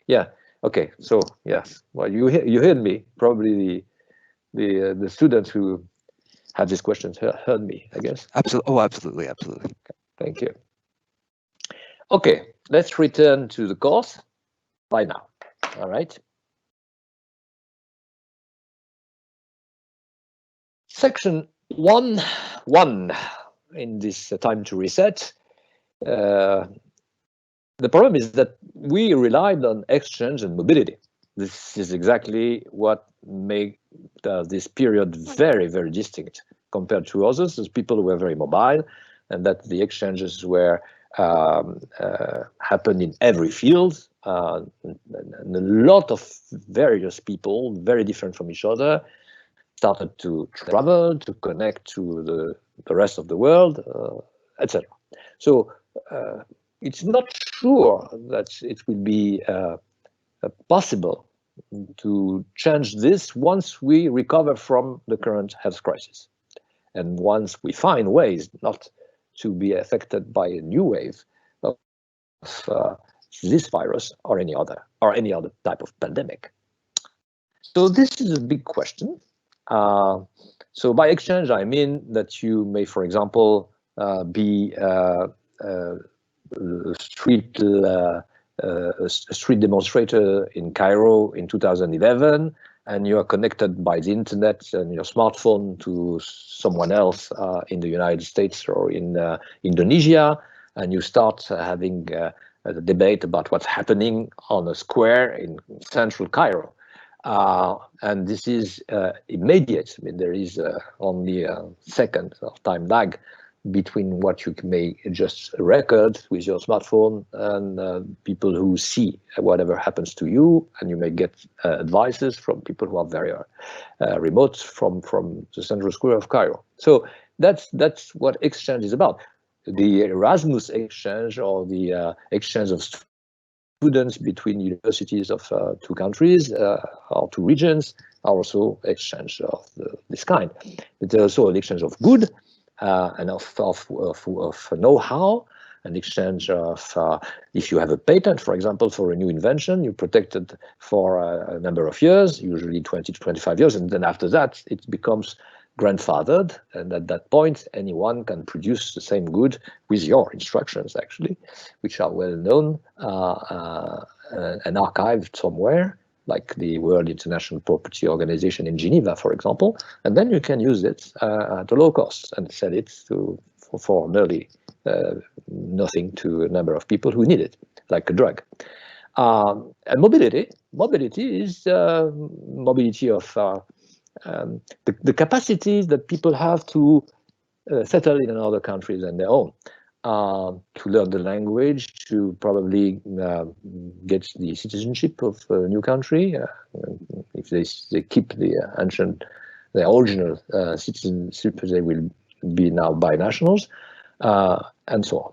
Yeah. Okay. So yes. Well, you heard me. Probably the students who had these questions heard me, I guess. Absolutely. Oh, absolutely. Okay. Thank you. Okay, let's return to the course by now. All right. Section 1.1 in this time to reset. The problem is that we relied on exchange and mobility. This is exactly what made this period very, very distinct compared to others, as people were very mobile, and that the exchanges were happened in every field, and a lot of various people, very different from each other, started to travel, to connect to the rest of the world, etc. So it's not sure that it will be possible to change this once we recover from the current health crisis, and once we find ways not to be affected by a new wave of this virus or any other type of pandemic. So this is a big question. So by exchange, I mean that you may, for example, be a street demonstrator in Cairo in 2011, and you are connected by the internet and your smartphone to someone else in the United States or in Indonesia, and you start having a debate about what's happening on a square in central Cairo. And this is immediate. I mean, there is only a second of time lag between what you may just record with your smartphone and people who see whatever happens to you, and you may get advices from people who are very remote from the central square of Cairo. So that's what exchange is about. The Erasmus exchange, or the exchange of students between universities of two countries or two regions, are also exchange of this kind. But there's also an exchange of good and of know-how, an exchange of, if you have a patent, for example, for a new invention, you protect it for a number of years, usually 20 to 25 years, and then after that, it becomes grandfathered, and at that point, anyone can produce the same good with your instructions, actually, which are well known and archived somewhere, like the World International Property Organization in Geneva, for example, and then you can use it at a low cost and sell it for nearly nothing to a number of people who need it, like a drug. And mobility is mobility of the capacities that people have to settle in another country than their own, to learn the language, to probably get the citizenship of a new country, if they keep their original citizenship, they will be now binationals, and so on.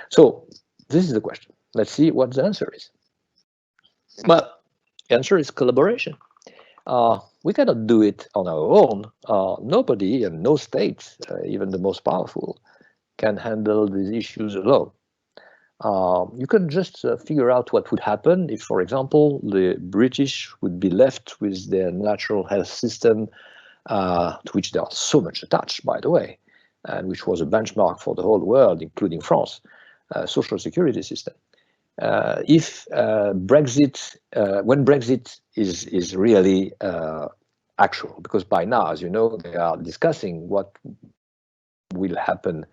So this is the question. Let's see what the answer is. Well, the answer is collaboration. We cannot do it on our own. Nobody and no state, even the most powerful, can handle these issues alone. You can just figure out what would happen if, for example, the British would be left with their natural health system, to which they are so much attached, by the way, and which was a benchmark for the whole world, including France, social security system. If Brexit, when Brexit is really actual, because by now, as you know, they are discussing what will happen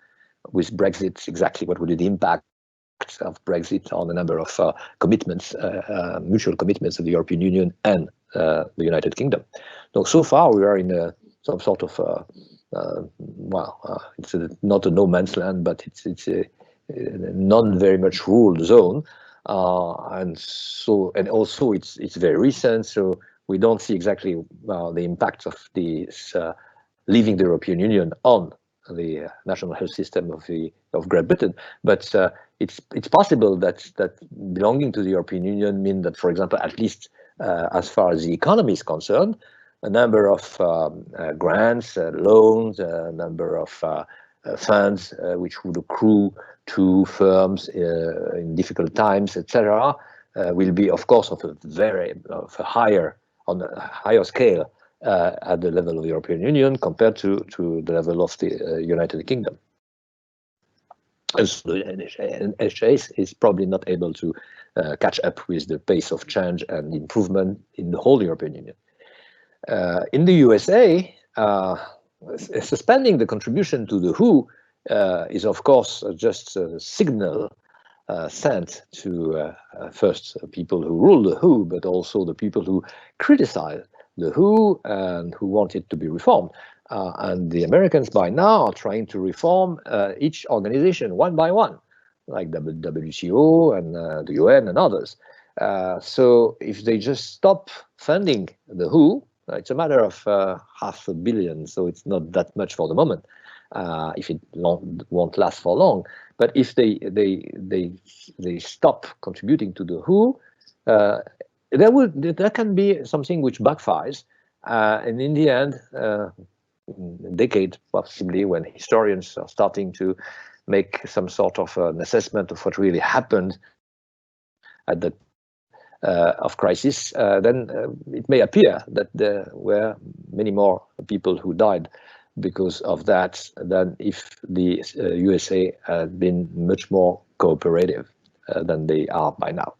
with Brexit, exactly what would be the impact of Brexit on a number of commitments, mutual commitments of the European Union and the United Kingdom. So far we are in some sort of, it's not a no man's land, but it's a non very much ruled zone, and also it's very recent, so we don't see exactly the impact of this leaving the European Union on the national health system of Great Britain. But it's possible that belonging to the European Union means that, for example, at least as far as the economy is concerned, a number of grants, loans, a number of funds which would accrue to firms in difficult times, etc., will be, of course, on a higher scale at the level of the European Union compared to the level of the United Kingdom. And so the NHS is probably not able to catch up with the pace of change and improvement in the whole European Union. In the USA, suspending the contribution to the WHO is, of course, just a signal sent to first people who rule the WHO, but also the people who criticize the WHO and who want it to be reformed. And the Americans by now are trying to reform each organization one by one, like the WTO and the UN and others. So if they just stop funding the WHO, it's a matter of $500 million, so it's not that much for the moment, if it won't last for long. But if they stop contributing to the WHO, there can be something which backfires, and in the end, decade possibly, when historians are starting to make some sort of an assessment of what really happened at the of crisis, then it may appear that there were many more people who died because of that than if the USA had been much more cooperative than they are by now.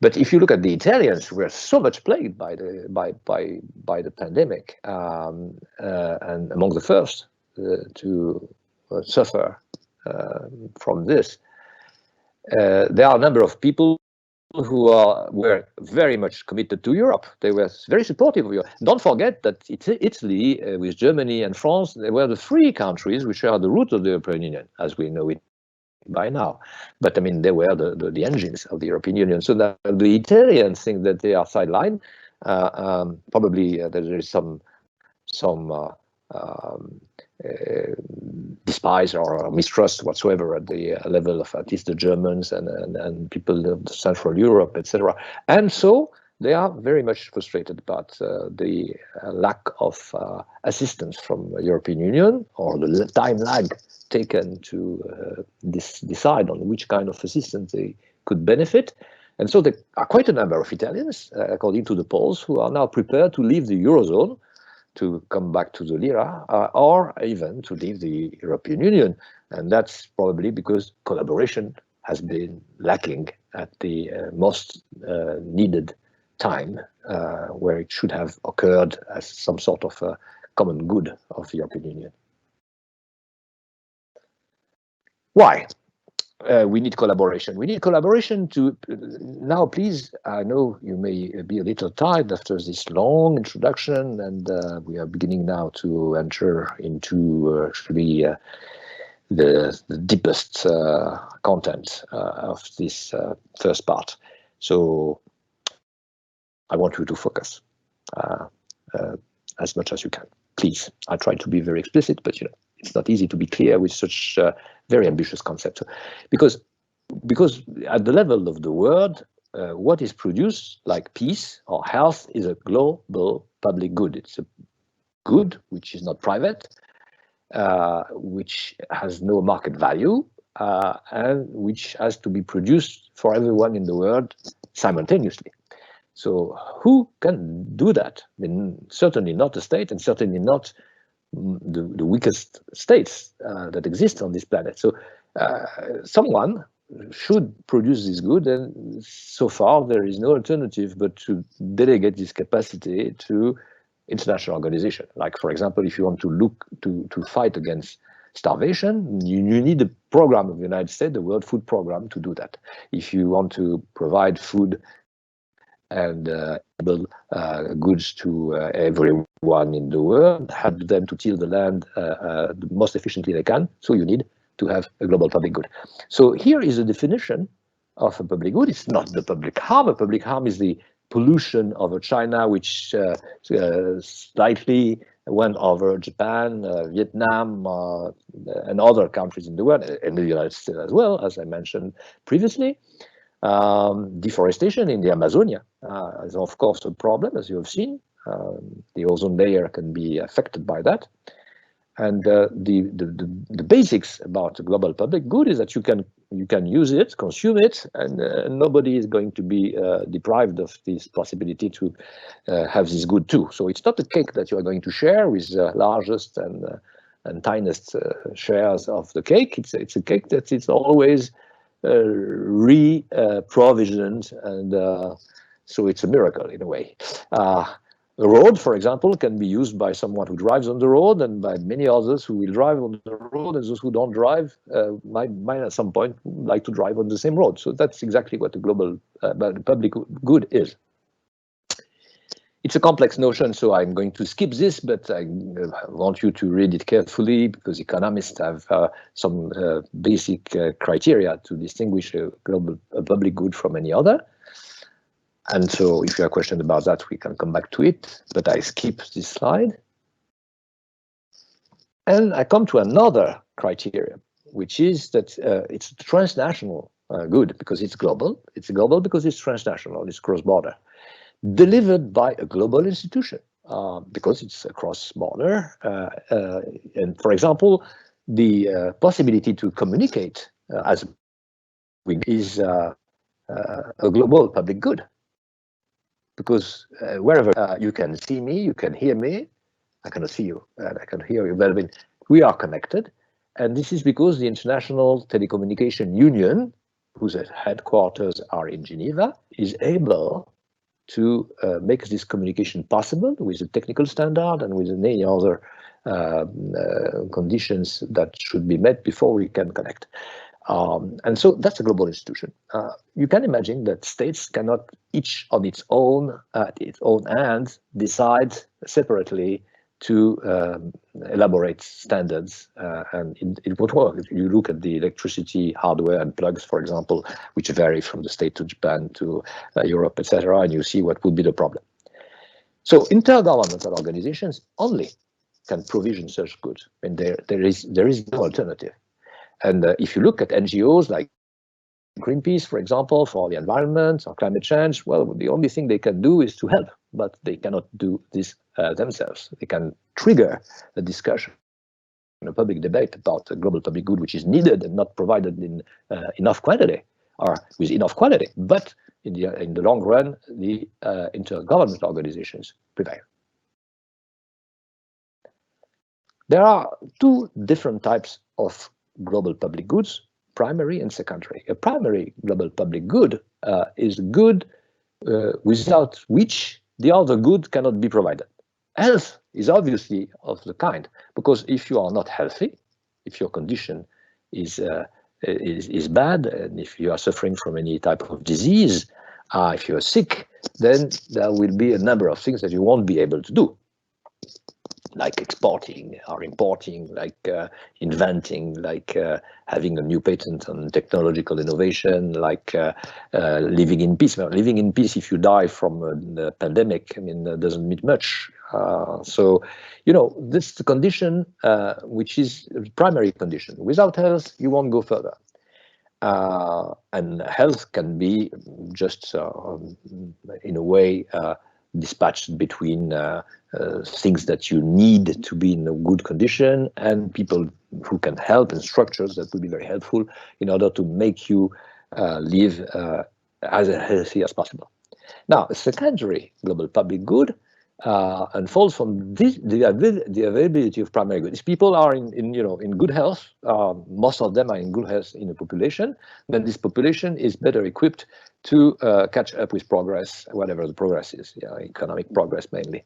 But if you look at the Italians, who were so much plagued by the pandemic, and among the first to suffer from this, there are a number of people who were very much committed to Europe. They were very supportive of Europe. Don't forget that Italy, with Germany and France, they were the three countries which are the root of the European Union, as we know it by now. But I mean, they were the engines of the European Union. So that the Italians think that they are sidelined. Probably there is some despise or mistrust whatsoever at the level of at least the Germans and people of Central Europe, etc. And so they are very much frustrated about the lack of assistance from the European Union, or the time lag taken to decide on which kind of assistance they could benefit. And so there are quite a number of Italians, according to the polls, who are now prepared to leave the Eurozone, to come back to the lira, or even to leave the European Union. And that's probably because collaboration has been lacking at the most needed time, where it should have occurred as some sort of a common good of the European Union. Why? We need collaboration. We need collaboration to, now please, I know you may be a little tired after this long introduction, and we are beginning now to enter into actually the deepest content of this first part. So I want you to focus as much as you can, please. I try to be very explicit, but you know, it's not easy to be clear with such very ambitious concepts, because at the level of the world, what is produced, like peace or health, is a global public good. It's a good which is not private, which has no market value, and which has to be produced for everyone in the world simultaneously. So who can do that? I mean, certainly not the state, and certainly not the weakest states that exist on this planet. So someone should produce this good, and so far there is no alternative but to delegate this capacity to international organization. Like, for example, if you want to look to fight against starvation, you need a program of the United States, the World Food Program, to do that. If you want to provide food and goods to everyone in the world, help them to till the land the most efficiently they can, so you need to have a global public good. So here is a definition of a public good. It's not the public harm. A public harm is the pollution over China, which slightly went over Japan, Vietnam, and other countries in the world, and the United States as well, as I mentioned previously. Deforestation in the Amazonia is of course a problem, as you have seen. The ozone layer can be affected by that. And the basics about the global public good is that you can use it, consume it, and nobody is going to be deprived of this possibility to have this good too. So it's not a cake that you are going to share with the largest and tiniest shares of the cake. It's a cake that is always re-provisioned, and so it's a miracle in a way. The road, for example, can be used by someone who drives on the road, and by many others who will drive on the road, and those who don't drive might at some point like to drive on the same road. So that's exactly what the global public good is. It's a complex notion, so I'm going to skip this, but I want you to read it carefully, because economists have some basic criteria to distinguish a global public good from any other. And so if you have questions about that, we can come back to it, but I skip this slide. And I come to another criteria, which is that it's transnational good, because it's global. It's global because it's transnational, it's cross-border. Delivered by a global institution, because it's across border. And for example, the possibility to communicate as we is a global public good. Because wherever you can see me, you can hear me, I cannot see you, and I can hear you. But I mean, we are connected. And this is because the International Telecommunication Union, whose headquarters are in Geneva, is able to make this communication possible with a technical standard and with any other conditions that should be met before we can connect. And so that's a global institution. You can imagine that states cannot each on its own, at its own hand, decide separately to elaborate standards, and it would work. If you look at the electricity hardware and plugs, for example, which vary from the state to Japan to Europe, etc., and you see what would be the problem. So intergovernmental organizations only can provision such goods, and there is no alternative. And if you look at NGOs like Greenpeace, for example, for the environment or climate change, well, the only thing they can do is to help, but they cannot do this themselves. They can trigger a discussion, a public debate about a global public good which is needed and not provided in enough quantity or with enough quality. But in the long run, the intergovernmental organizations prevail. There are two different types of global public goods, primary and secondary. A primary global public good is a good without which the other good cannot be provided. Health is obviously of the kind, because if you are not healthy, if your condition is bad, and if you are suffering from any type of disease, if you are sick, then there will be a number of things that you won't be able to do, like exporting or importing, like inventing, like having a new patent on technological innovation, like living in peace. Well, living in peace, if you die from the pandemic, I mean, doesn't mean much. So, you know, this is the condition which is the primary condition. Without health, you won't go further. And health can be just, in a way, dispatched between things that you need to be in a good condition and people who can help, and structures that will be very helpful in order to make you live as healthy as possible. Now, a secondary global public good unfolds from this, the availability of primary goods. People are in good health. Most of them are in good health in the population. Then this population is better equipped to catch up with progress, whatever the progress is, economic progress mainly.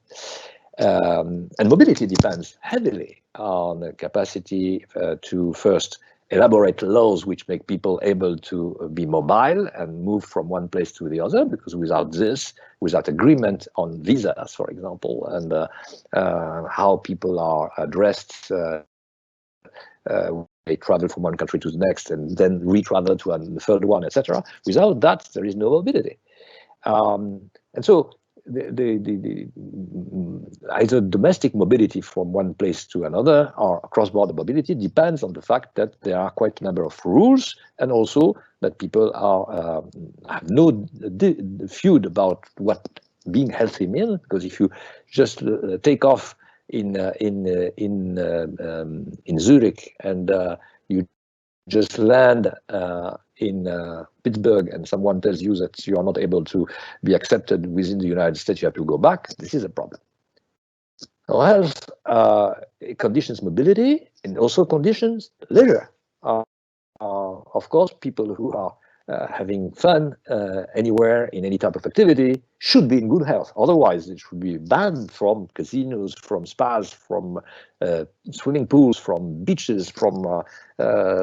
And mobility depends heavily on the capacity to first elaborate laws which make people able to be mobile and move from one place to the other, because without this, without agreement on visas, for example, and how people are addressed, they travel from one country to the next and then re-travel to the third one, etc. Without that, there is no mobility. And so either domestic mobility from one place to another or cross-border mobility depends on the fact that there are quite a number of rules, and also that people are have no feud about what being healthy means. Because if you just take off in Zurich and you just land in Pittsburgh and someone tells you that you are not able to be accepted within the United States, you have to go back, this is a problem. Health conditions mobility and also conditions leisure. Of course, people who are having fun anywhere in any type of activity should be in good health. Otherwise, it should be banned from casinos, from spas, from swimming pools, from beaches, from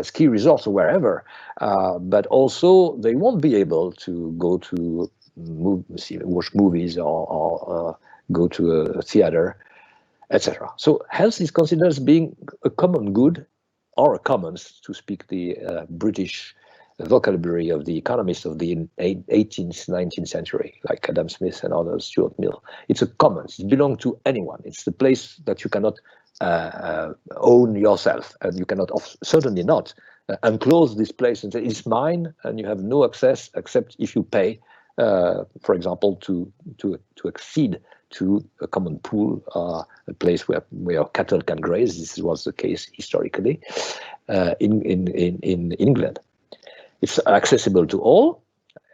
ski resorts, or wherever. But also, they won't be able to go to watch movies or go to a theater, etc. So health is considered as being a common good, or a commons, to speak the British vocabulary of the economists of the 18th, 19th century, like Adam Smith and others, Stuart Mill. It's a commons. It belongs to anyone. It's the place that you cannot own yourself, and you cannot, certainly not, enclose this place and say it's mine, and you have no access except if you pay, for example, to accede to a common pool, a place where cattle can graze. This was the case historically in England. It's accessible to all.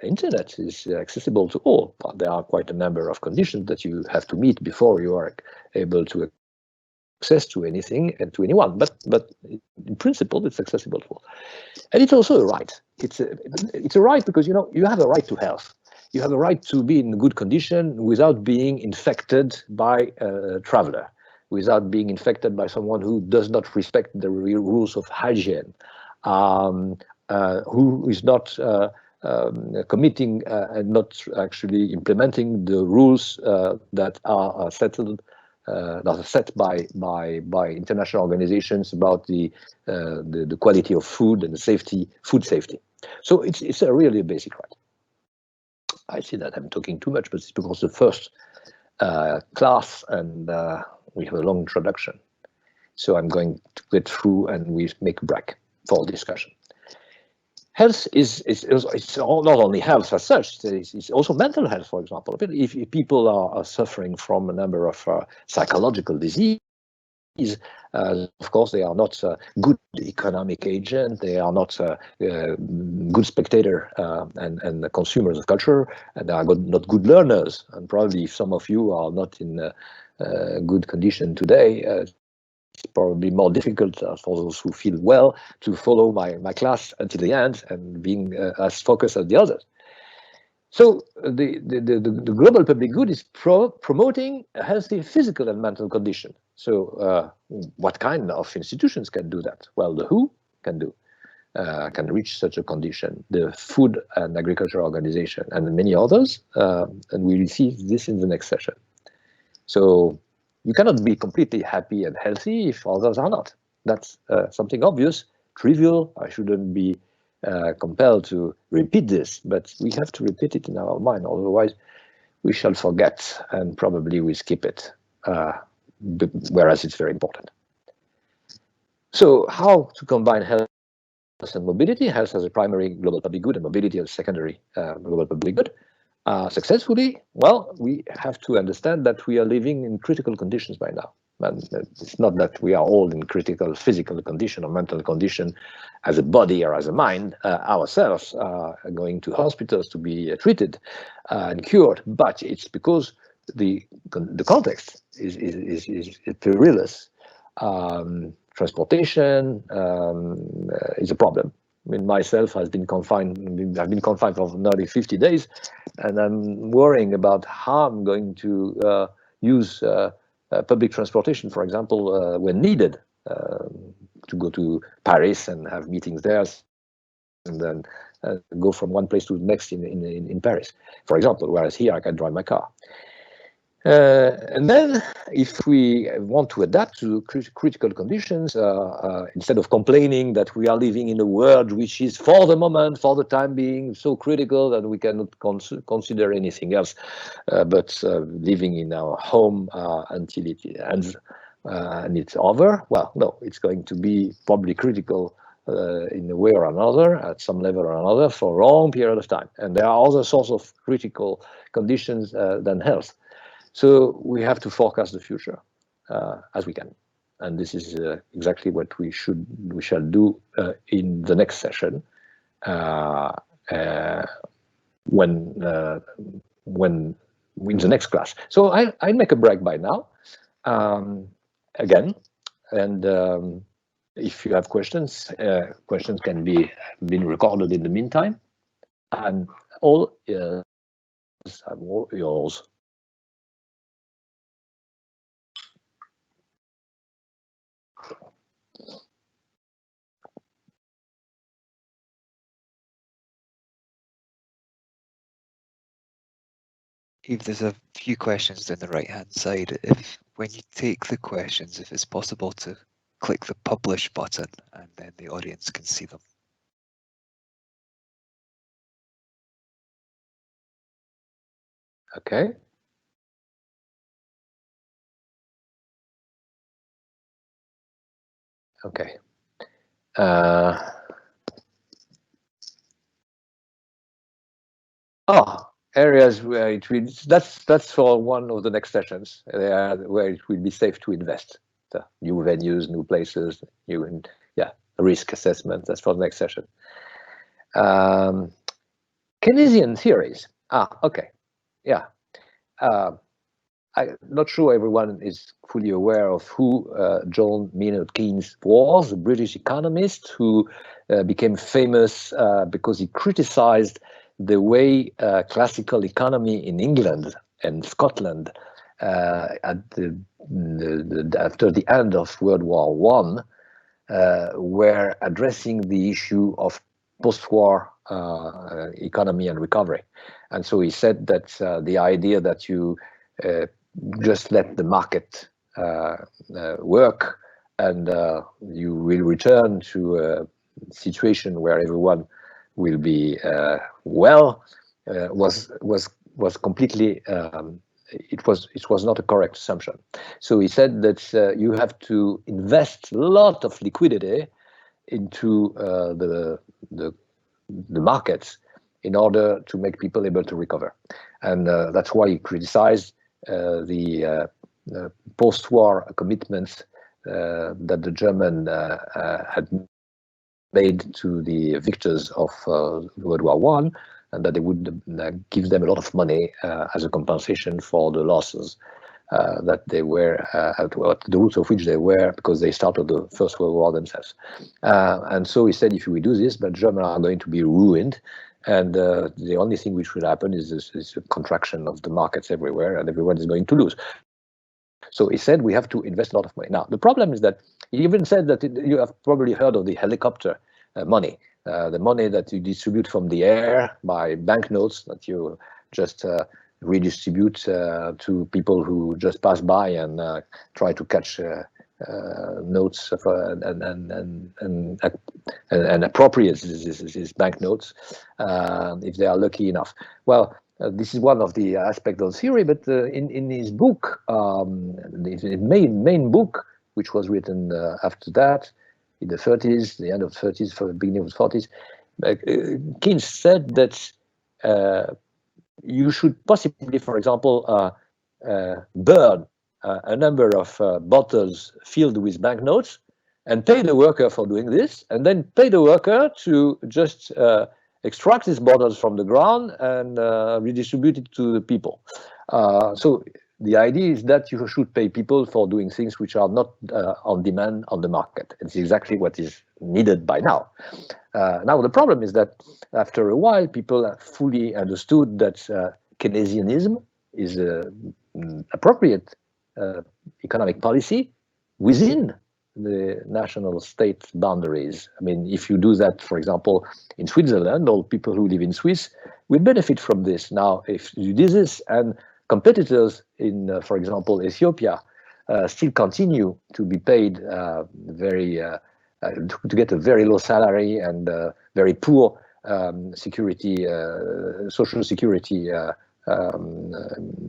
internet is accessible to all. But there are quite a number of conditions that you have to meet before you are able to access to anything and to anyone. But in principle, it's accessible to all. And it's also a right. It's a right because you have a right to health. You have a right to be in good condition without being infected by a traveler, without being infected by someone who does not respect the rules of hygiene, who is not committing and not actually implementing the rules that are settled, that are set by international organizations about the quality of food and the safety, food safety. So it's a really basic right. I see that I'm talking too much, but it's because the first class and we have a long introduction. So I'm going to get through and we make a break for discussion. Health is not only health as such, it's also mental health, for example. If people are suffering from a number of psychological disease, of course, they are not good economic agent. They are not good spectator and consumers of culture, and they are not good learners. And probably, if some of you are not in good condition today, it's probably more difficult for those who feel well to follow my class until the end and being as focused as the others. So the global public good is promoting a healthy physical and mental condition. So what kind of institutions can do that? Well, the WHO can reach such a condition, the Food and Agriculture Organization, and many others, and we will see this in the next session. So you cannot be completely happy and healthy if others are not. That's something obvious, trivial. I shouldn't be compelled to repeat this, but we have to repeat it in our mind, otherwise we shall forget and probably we skip it, whereas it's very important. So how to combine health and mobility, health as a primary global public good and mobility as a secondary global public good, successfully? Well, we have to understand that we are living in critical conditions by now. And it's not that we are all in critical physical condition or mental condition as a body or as a mind ourselves going to hospitals to be treated and cured, but it's because the context is perilous. Transportation is a problem. I mean, myself I've been confined for nearly 50 days, and I'm worrying about how I'm going to use public transportation, for example, when needed, to go to Paris and have meetings there, and then go from one place to the next in Paris, for example, whereas here I can drive my car. And then if we want to adapt to critical conditions, instead of complaining that we are living in a world which is for the moment, for the time being, so critical that we cannot consider anything else but living in our home until it ends and it's over, well, no, it's going to be probably critical in a way or another, at some level or another, for a long period of time. And there are other sorts of critical conditions than health. So we have to forecast the future as we can, and this is exactly what we shall do in the next session when in the next class. So I'll make a break by now again, and if you have questions, questions can be recorded in the meantime, and all is yours. Yves, there's a few questions down the right-hand side. If when you take the questions, if it's possible to click the publish button and then the audience can see them. Okay. Okay. Areas where it will, that's for one of the next sessions, where it will be safe to invest. The new venues, new places, risk assessment. That's for the next session. Keynesian theories. Okay, yeah. I'm not sure everyone is fully aware of who John Maynard Keynes was, a British economist who became famous because he criticized the way classical economy in England and Scotland after the end of World War I were addressing the issue of post-war economy and recovery. And so he said that the idea that you just let the market work and you will return to a situation where everyone will be well was completely it was not a correct assumption. So he said that you have to invest a lot of liquidity into the markets in order to make people able to recover, and that's why he criticized the post-war commitments that the German had made to the victors of World War I, and that they would give them a lot of money as a compensation for the losses that they were at the roots of which they were because they started the First World War themselves. And so he said, if we do this, the Germans are going to be ruined. And the only thing which will happen is a contraction of the markets everywhere, and everyone is going to lose. So he said we have to invest a lot of money. Now, the problem is that he even said that you have probably heard of the helicopter money, the money that you distribute from the air by banknotes that you just redistribute to people who just pass by and try to catch notes of, and appropriate these banknotes if they are lucky enough. Well, this is one of the aspects of theory, but in his book, the main book, which was written after that, in the 30s, the end of the 30s, for the beginning of the 40s, Keynes said that you should possibly, for example, burn a number of bottles filled with banknotes and pay the worker for doing this, and then pay the worker to just extract these bottles from the ground and redistribute it to the people. So the idea is that you should pay people for doing things which are not on demand on the market. It's exactly what is needed by now. Now, the problem is that after a while, people fully understood that Keynesianism is an appropriate economic policy within the national state boundaries. I mean, if you do that, for example, in Switzerland, all people who live in Swiss will benefit from this. Now, if you do this and competitors in, for example, Ethiopia, still continue to be paid to get a very low salary and very poor security, social security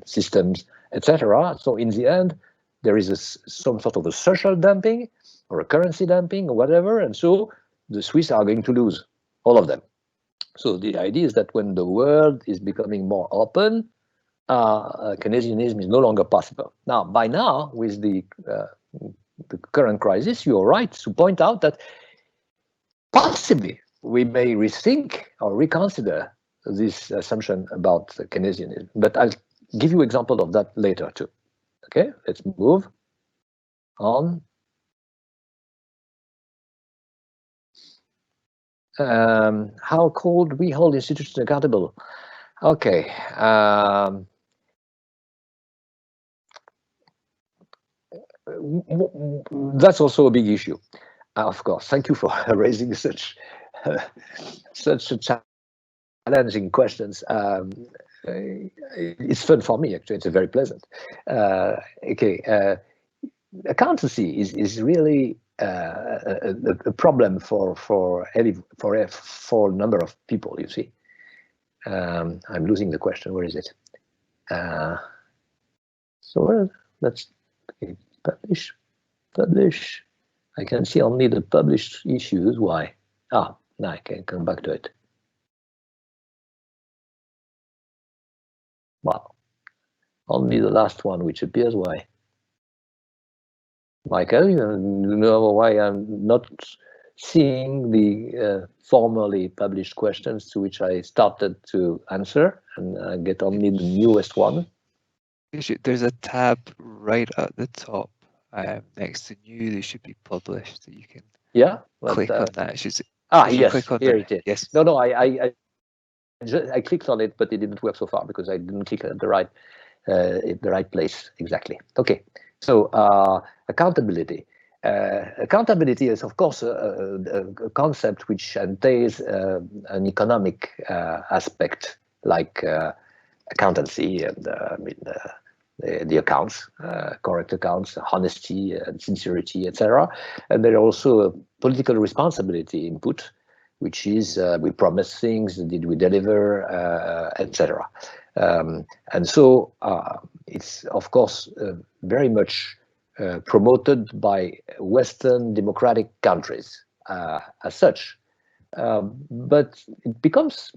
systems, etc. So in the end, there is some sort of a social dumping or a currency dumping or whatever, and so the Swiss are going to lose, all of them. So the idea is that when the world is becoming more open, Keynesianism is no longer possible. Now, by now, with the current crisis, you are right to point out that possibly we may rethink or reconsider this assumption about Keynesianism. But I'll give you an example of that later too. Okay, let's move on. How could we hold institutions accountable? Okay. That's also a big issue, of course. Thank you for raising such challenging questions. It's fun for me, actually. It's very pleasant. Okay, accountancy is really a problem for a number of people. You see, I'm losing the question. Where is it? So let's publish. I can see only the published issues. Why? Now I can come back to it. Wow, only the last one which appears. Why? Michael, you know why I'm not seeing the formerly published questions to which I started to answer, and I get only the newest one. There's a tab right at the top next to new. They should be published. So you can click on that. Yes, here it is. Yes. No, I clicked on it, but it didn't work so far because I didn't click at the right place exactly. Okay, so accountability. Accountability is, of course, a concept which entails an economic aspect, like accountancy and the accounts, correct accounts, honesty and sincerity, etc. And there are also a political responsibility input, which is we promise things, did we deliver, etc. And so it's, of course, very much promoted by Western democratic countries as such. But it becomes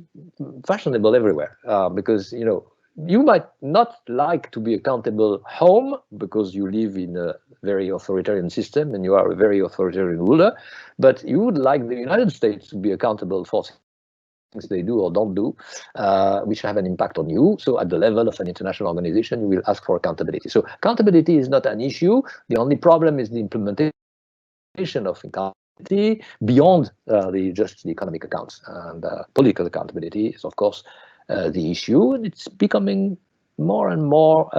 fashionable everywhere because, you know, you might not like to be accountable home because you live in a very authoritarian system and you are a very authoritarian ruler, but you would like the United States to be accountable for things they do or don't do, which have an impact on you. So at the level of an international organization, you will ask for accountability. So accountability is not an issue. The only problem is the implementation of accountability beyond just the economic accounts. And political accountability is, of course, the issue, and it's becoming more and more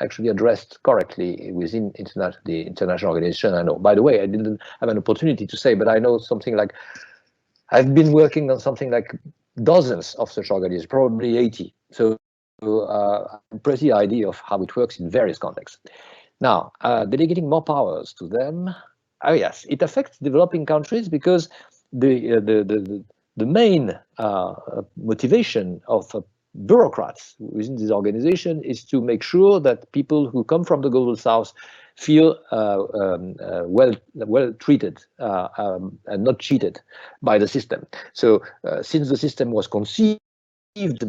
actually addressed correctly within the international organization. I know, by the way, I didn't have an opportunity to say, but I know something like, I've been working on something like dozens of such organizations, probably 80. So a pretty idea of how it works in various contexts. Now, delegating more powers to them, yes, it affects developing countries because the main motivation of bureaucrats within this organization is to make sure that people who come from the global south feel well treated and not cheated by the system. So since the system was conceived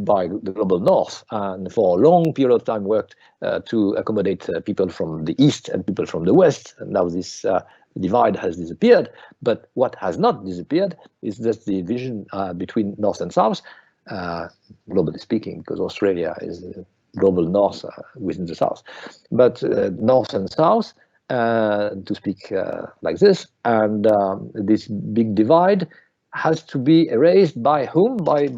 by the global north and for a long period of time worked to accommodate people from the east and people from the west, and now this divide has disappeared, but what has not disappeared is just the division between north and south, globally speaking, because Australia is global north within the south, but north and south, to speak like this, and this big divide has to be erased by whom? By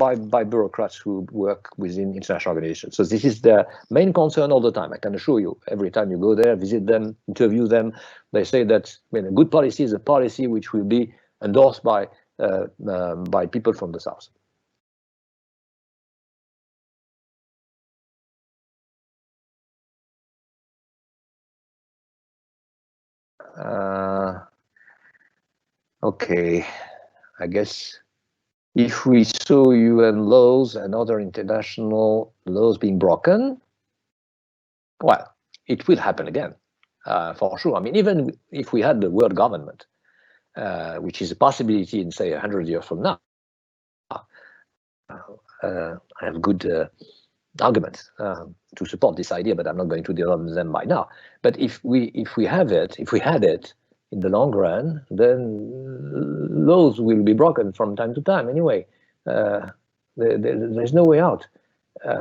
bureaucrats who work within international organizations. So this is their main concern all the time. I can assure you, every time you go there, visit them, interview them, they say that a good policy is a policy which will be endorsed by people from the south. Okay, I guess if we saw UN laws and other international laws being broken, well, it will happen again, for sure. I mean, even if we had the world government, which is a possibility in, say, 100 years from now, I have good arguments to support this idea, but I'm not going to develop them by now. But if we had it in the long run, then laws will be broken from time to time anyway. There's no way out.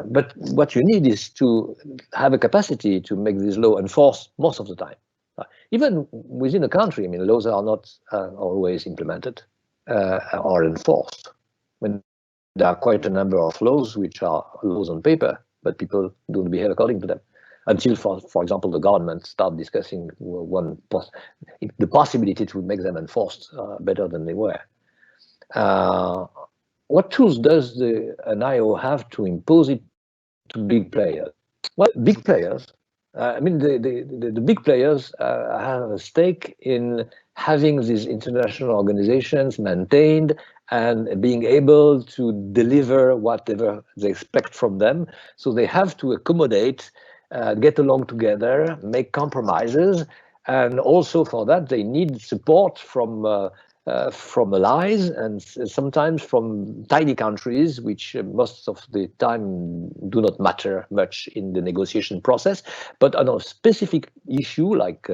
But what you need is to have a capacity to make this law enforced most of the time. Even within a country, I mean, laws are not always implemented or enforced. When there are quite a number of laws which are laws on paper, but people don't behave according to them. Until, for example, the government start discussing the possibility to make them enforced better than they were. What tools does an IO have to impose it to big players? Well, big players, I mean, the big players have a stake in having these international organizations maintained and being able to deliver whatever they expect from them. So they have to accommodate, get along together, make compromises, and also for that they need support from allies and sometimes from tiny countries, which most of the time do not matter much in the negotiation process. But on a specific issue like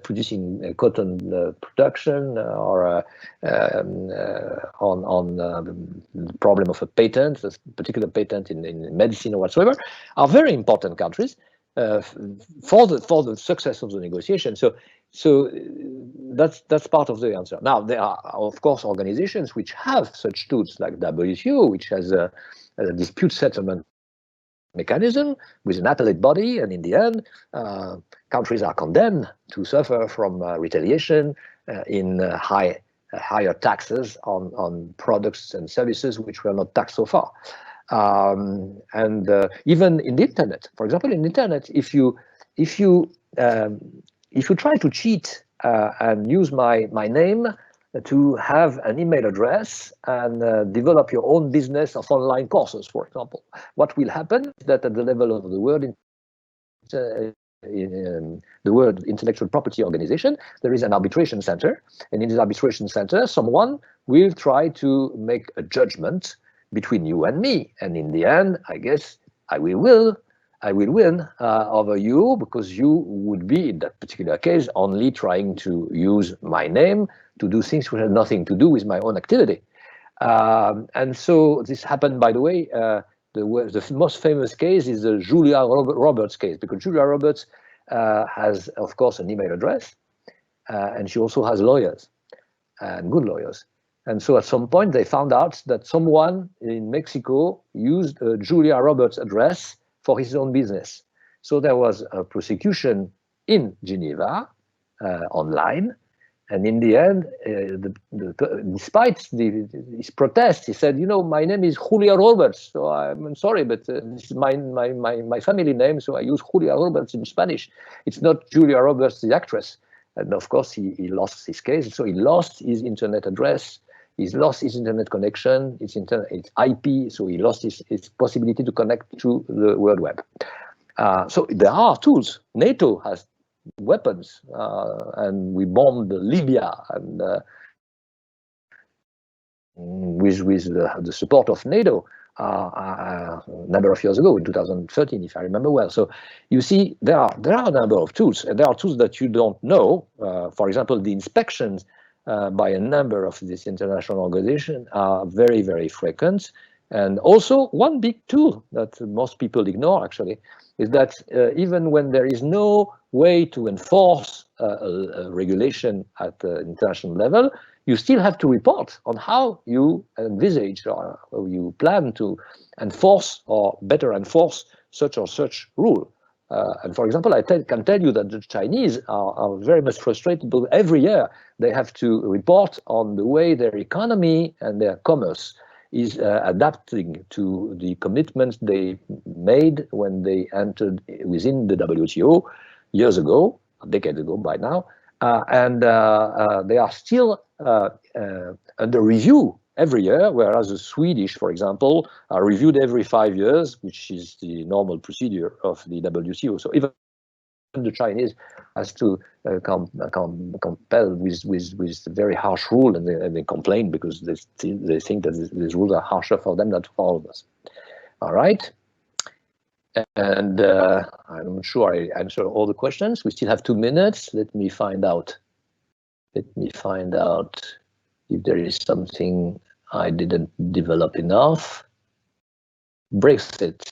producing cotton production, or on the problem of a patent, a particular patent in medicine or whatsoever, are very important countries for the success of the negotiation. So that's part of the answer. Now, there are, of course, organizations which have such tools, like WTO, which has a dispute settlement mechanism with an appellate body, and in the end, countries are condemned to suffer from retaliation in higher taxes on products and services which were not taxed so far. And even in the internet, for example, in the internet, if you try to cheat and use my name to have an email address and develop your own business of online courses, for example, what will happen is that at the level of the World Intellectual Property Organization, there is an arbitration center, and in this arbitration center, someone will try to make a judgment between you and me, and in the end, I guess I will win over you, because you would be, in that particular case, only trying to use my name to do things which have nothing to do with my own activity. And so this happened, by the way, the most famous case is the Julia Roberts case, because Julia Roberts has, of course, an email address, and she also has lawyers, and good lawyers. And so at some point, they found out that someone in Mexico used a Julia Roberts address for his own business. So there was a prosecution in Geneva online. And in the end, despite his protest, he said, my name is Julia Roberts. So I'm sorry, but this is my family name. So I use Julia Roberts in Spanish. It's not Julia Roberts, the actress. And of course, he lost his case. So he lost his internet address. He's lost his internet connection, it's IP, so he lost his possibility to connect to the World Web. So there are tools. NATO has weapons, and we bombed Libya, and with the support of NATO a number of years ago, in 2013, if I remember well. So you see, there are a number of tools, and there are tools that you don't know. For example, the inspections by a number of these international organizations are very, very frequent. And also, one big tool that most people ignore, actually, is that even when there is no way to enforce a regulation at the international level, you still have to report on how you envisage or you plan to enforce or better enforce such or such rule. And for example, I can tell you that the Chinese are very much frustrated, because every year they have to report on the way their economy and their commerce is adapting to the commitments they made when they entered within the WTO years ago, a decade ago by now, and they are still under review every year, whereas the Swedish, for example, are reviewed every 5 years, which is the normal procedure of the WTO. So even the Chinese has to compel with very harsh rule, and they complain because they think that these rules are harsher for them than for all of us. All right. And I'm not sure I answered all the questions. We still have 2 minutes. Let me find out. If there is something I didn't develop enough. Brexit.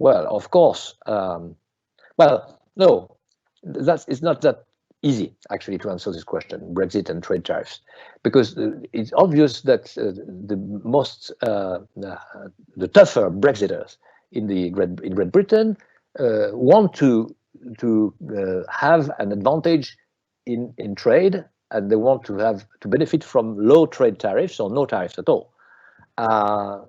Well, of course. Well, no, it's not that easy actually to answer this question, Brexit and trade tariffs, because it's obvious that the tougher Brexiters in Great Britain want to have an advantage in trade, and they want to benefit from low trade tariffs or no tariffs at all.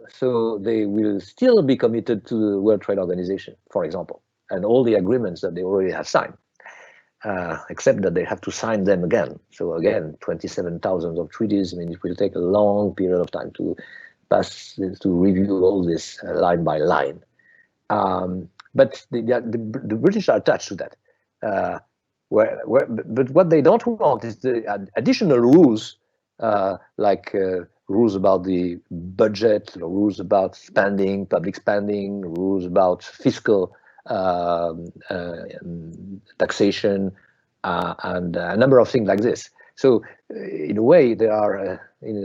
So they will still be committed to the World Trade Organization, for example, and all the agreements that they already have signed, except that they have to sign them again. So again, 27,000 of treaties. I mean, it will take a long period of time to review all this line by line. But the British are attached to that. But what they don't want is the additional rules, like rules about the budget, rules about spending, public spending, rules about fiscal taxation, and a number of things like this. So in a way, they are in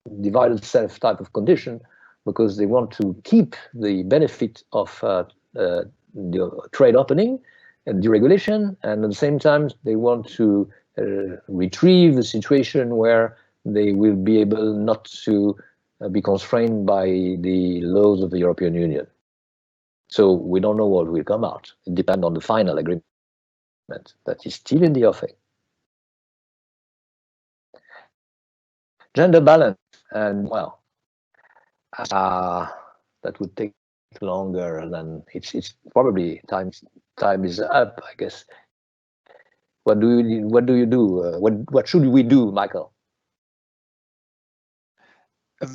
a divided self type of condition, because they want to keep the benefit of the trade opening and deregulation, and at the same time they want to retrieve the situation where they will be able not to be constrained by the laws of the European Union. So we don't know what will come out. It depends on the final agreement that is still in the offing. Gender balance, and well, that would take longer than it's probably time is up, I guess. What do you do? What should we do, Michael?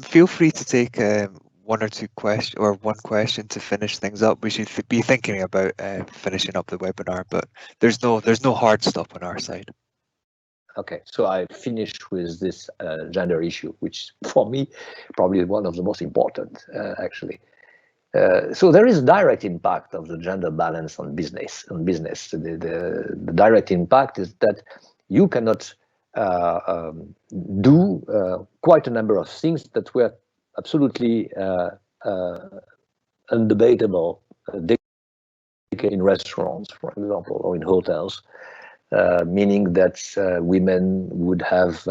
Feel free to take one or two questions, or one question to finish things up. We should be thinking about finishing up the webinar, but there's no hard stop on our side. Okay, so I finished with this gender issue, which for me probably is one of the most important, actually. So there is a direct impact of the gender balance on business. The direct impact is that you cannot do quite a number of things that were absolutely undebatable in restaurants, for example, or in hotels. Meaning that women would have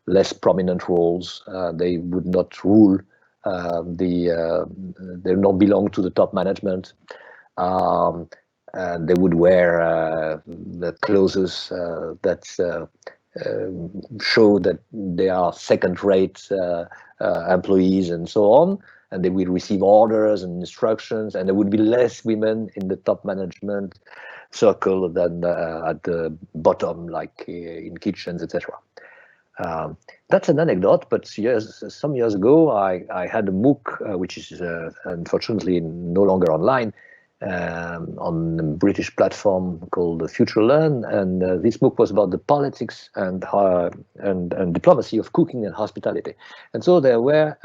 less prominent roles. They would not rule. They not belong to the top management. They would wear the clothes that show that they are second-rate employees and so on. And they will receive orders and instructions, and there would be less women in the top management circle than at the bottom, like in kitchens, etc. That's an anecdote, but some years ago, I had a MOOC, which is unfortunately no longer online, on a British platform called Future Learn, and this MOOC was about the politics and diplomacy of cooking and hospitality. And so there were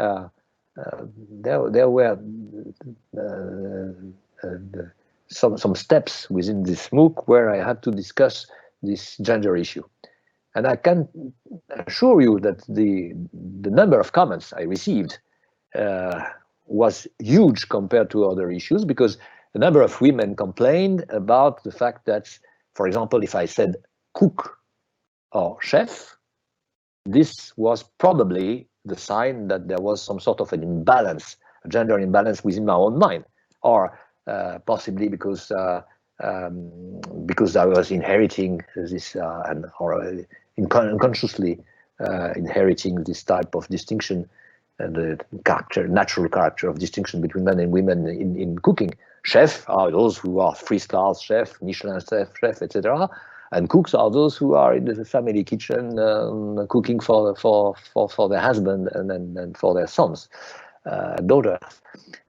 some steps within this MOOC where I had to discuss this gender issue. And I can assure you that the number of comments I received was huge compared to other issues, because the number of women complained about the fact that, for example, if I said cook or chef, this was probably the sign that there was some sort of an imbalance, a gender imbalance within my own mind, or possibly because I was inheriting this or unconsciously inheriting this type of distinction and the natural character of distinction between men and women in cooking. Chefs are those who are 3-star chef, Michelin chef, etc. And cooks are those who are in the family kitchen cooking for their husband and for their sons, daughters.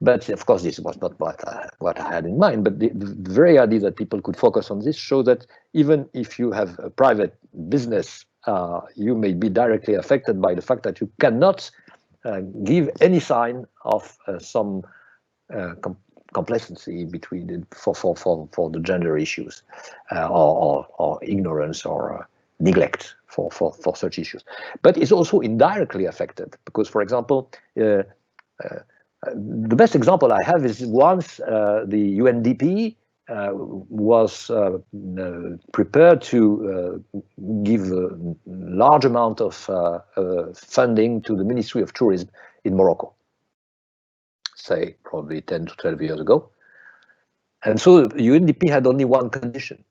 But of course, this was not what I had in mind. But the very idea that people could focus on this shows that even if you have a private business, you may be directly affected by the fact that you cannot give any sign of some complacency between for the gender issues, or ignorance or neglect for such issues. But it's also indirectly affected because, for example, the best example I have is once the UNDP was prepared to give a large amount of funding to the Ministry of Tourism in Morocco, say probably 10 to 12 years ago. And so UNDP had only one condition.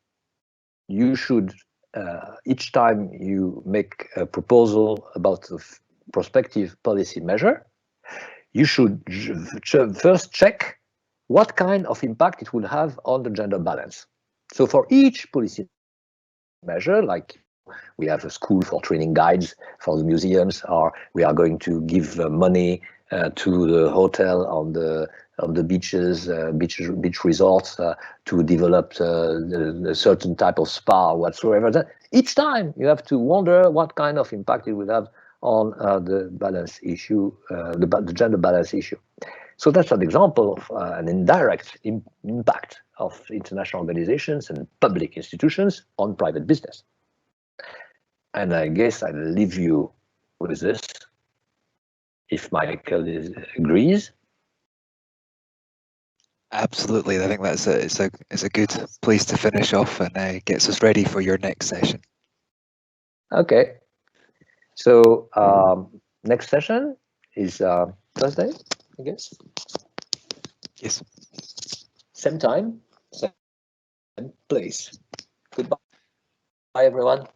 You should, each time you make a proposal about a prospective policy measure, you should first check what kind of impact it will have on the gender balance. So for each policy measure, like we have a school for training guides for the museums, or we are going to give money to the hotel on the beaches, beach resorts to develop a certain type of spa or whatsoever. Each time you have to wonder what kind of impact it will have on the balance issue, the gender balance issue. So that's an example of an indirect impact of international organizations and public institutions on private business. And I guess I'll leave you with this, if Michael agrees. Absolutely, I think that's it's a good place to finish off, and gets us ready for your next session. Okay, so next session is Thursday, I guess. Yes. Same time, same place. Goodbye, everyone.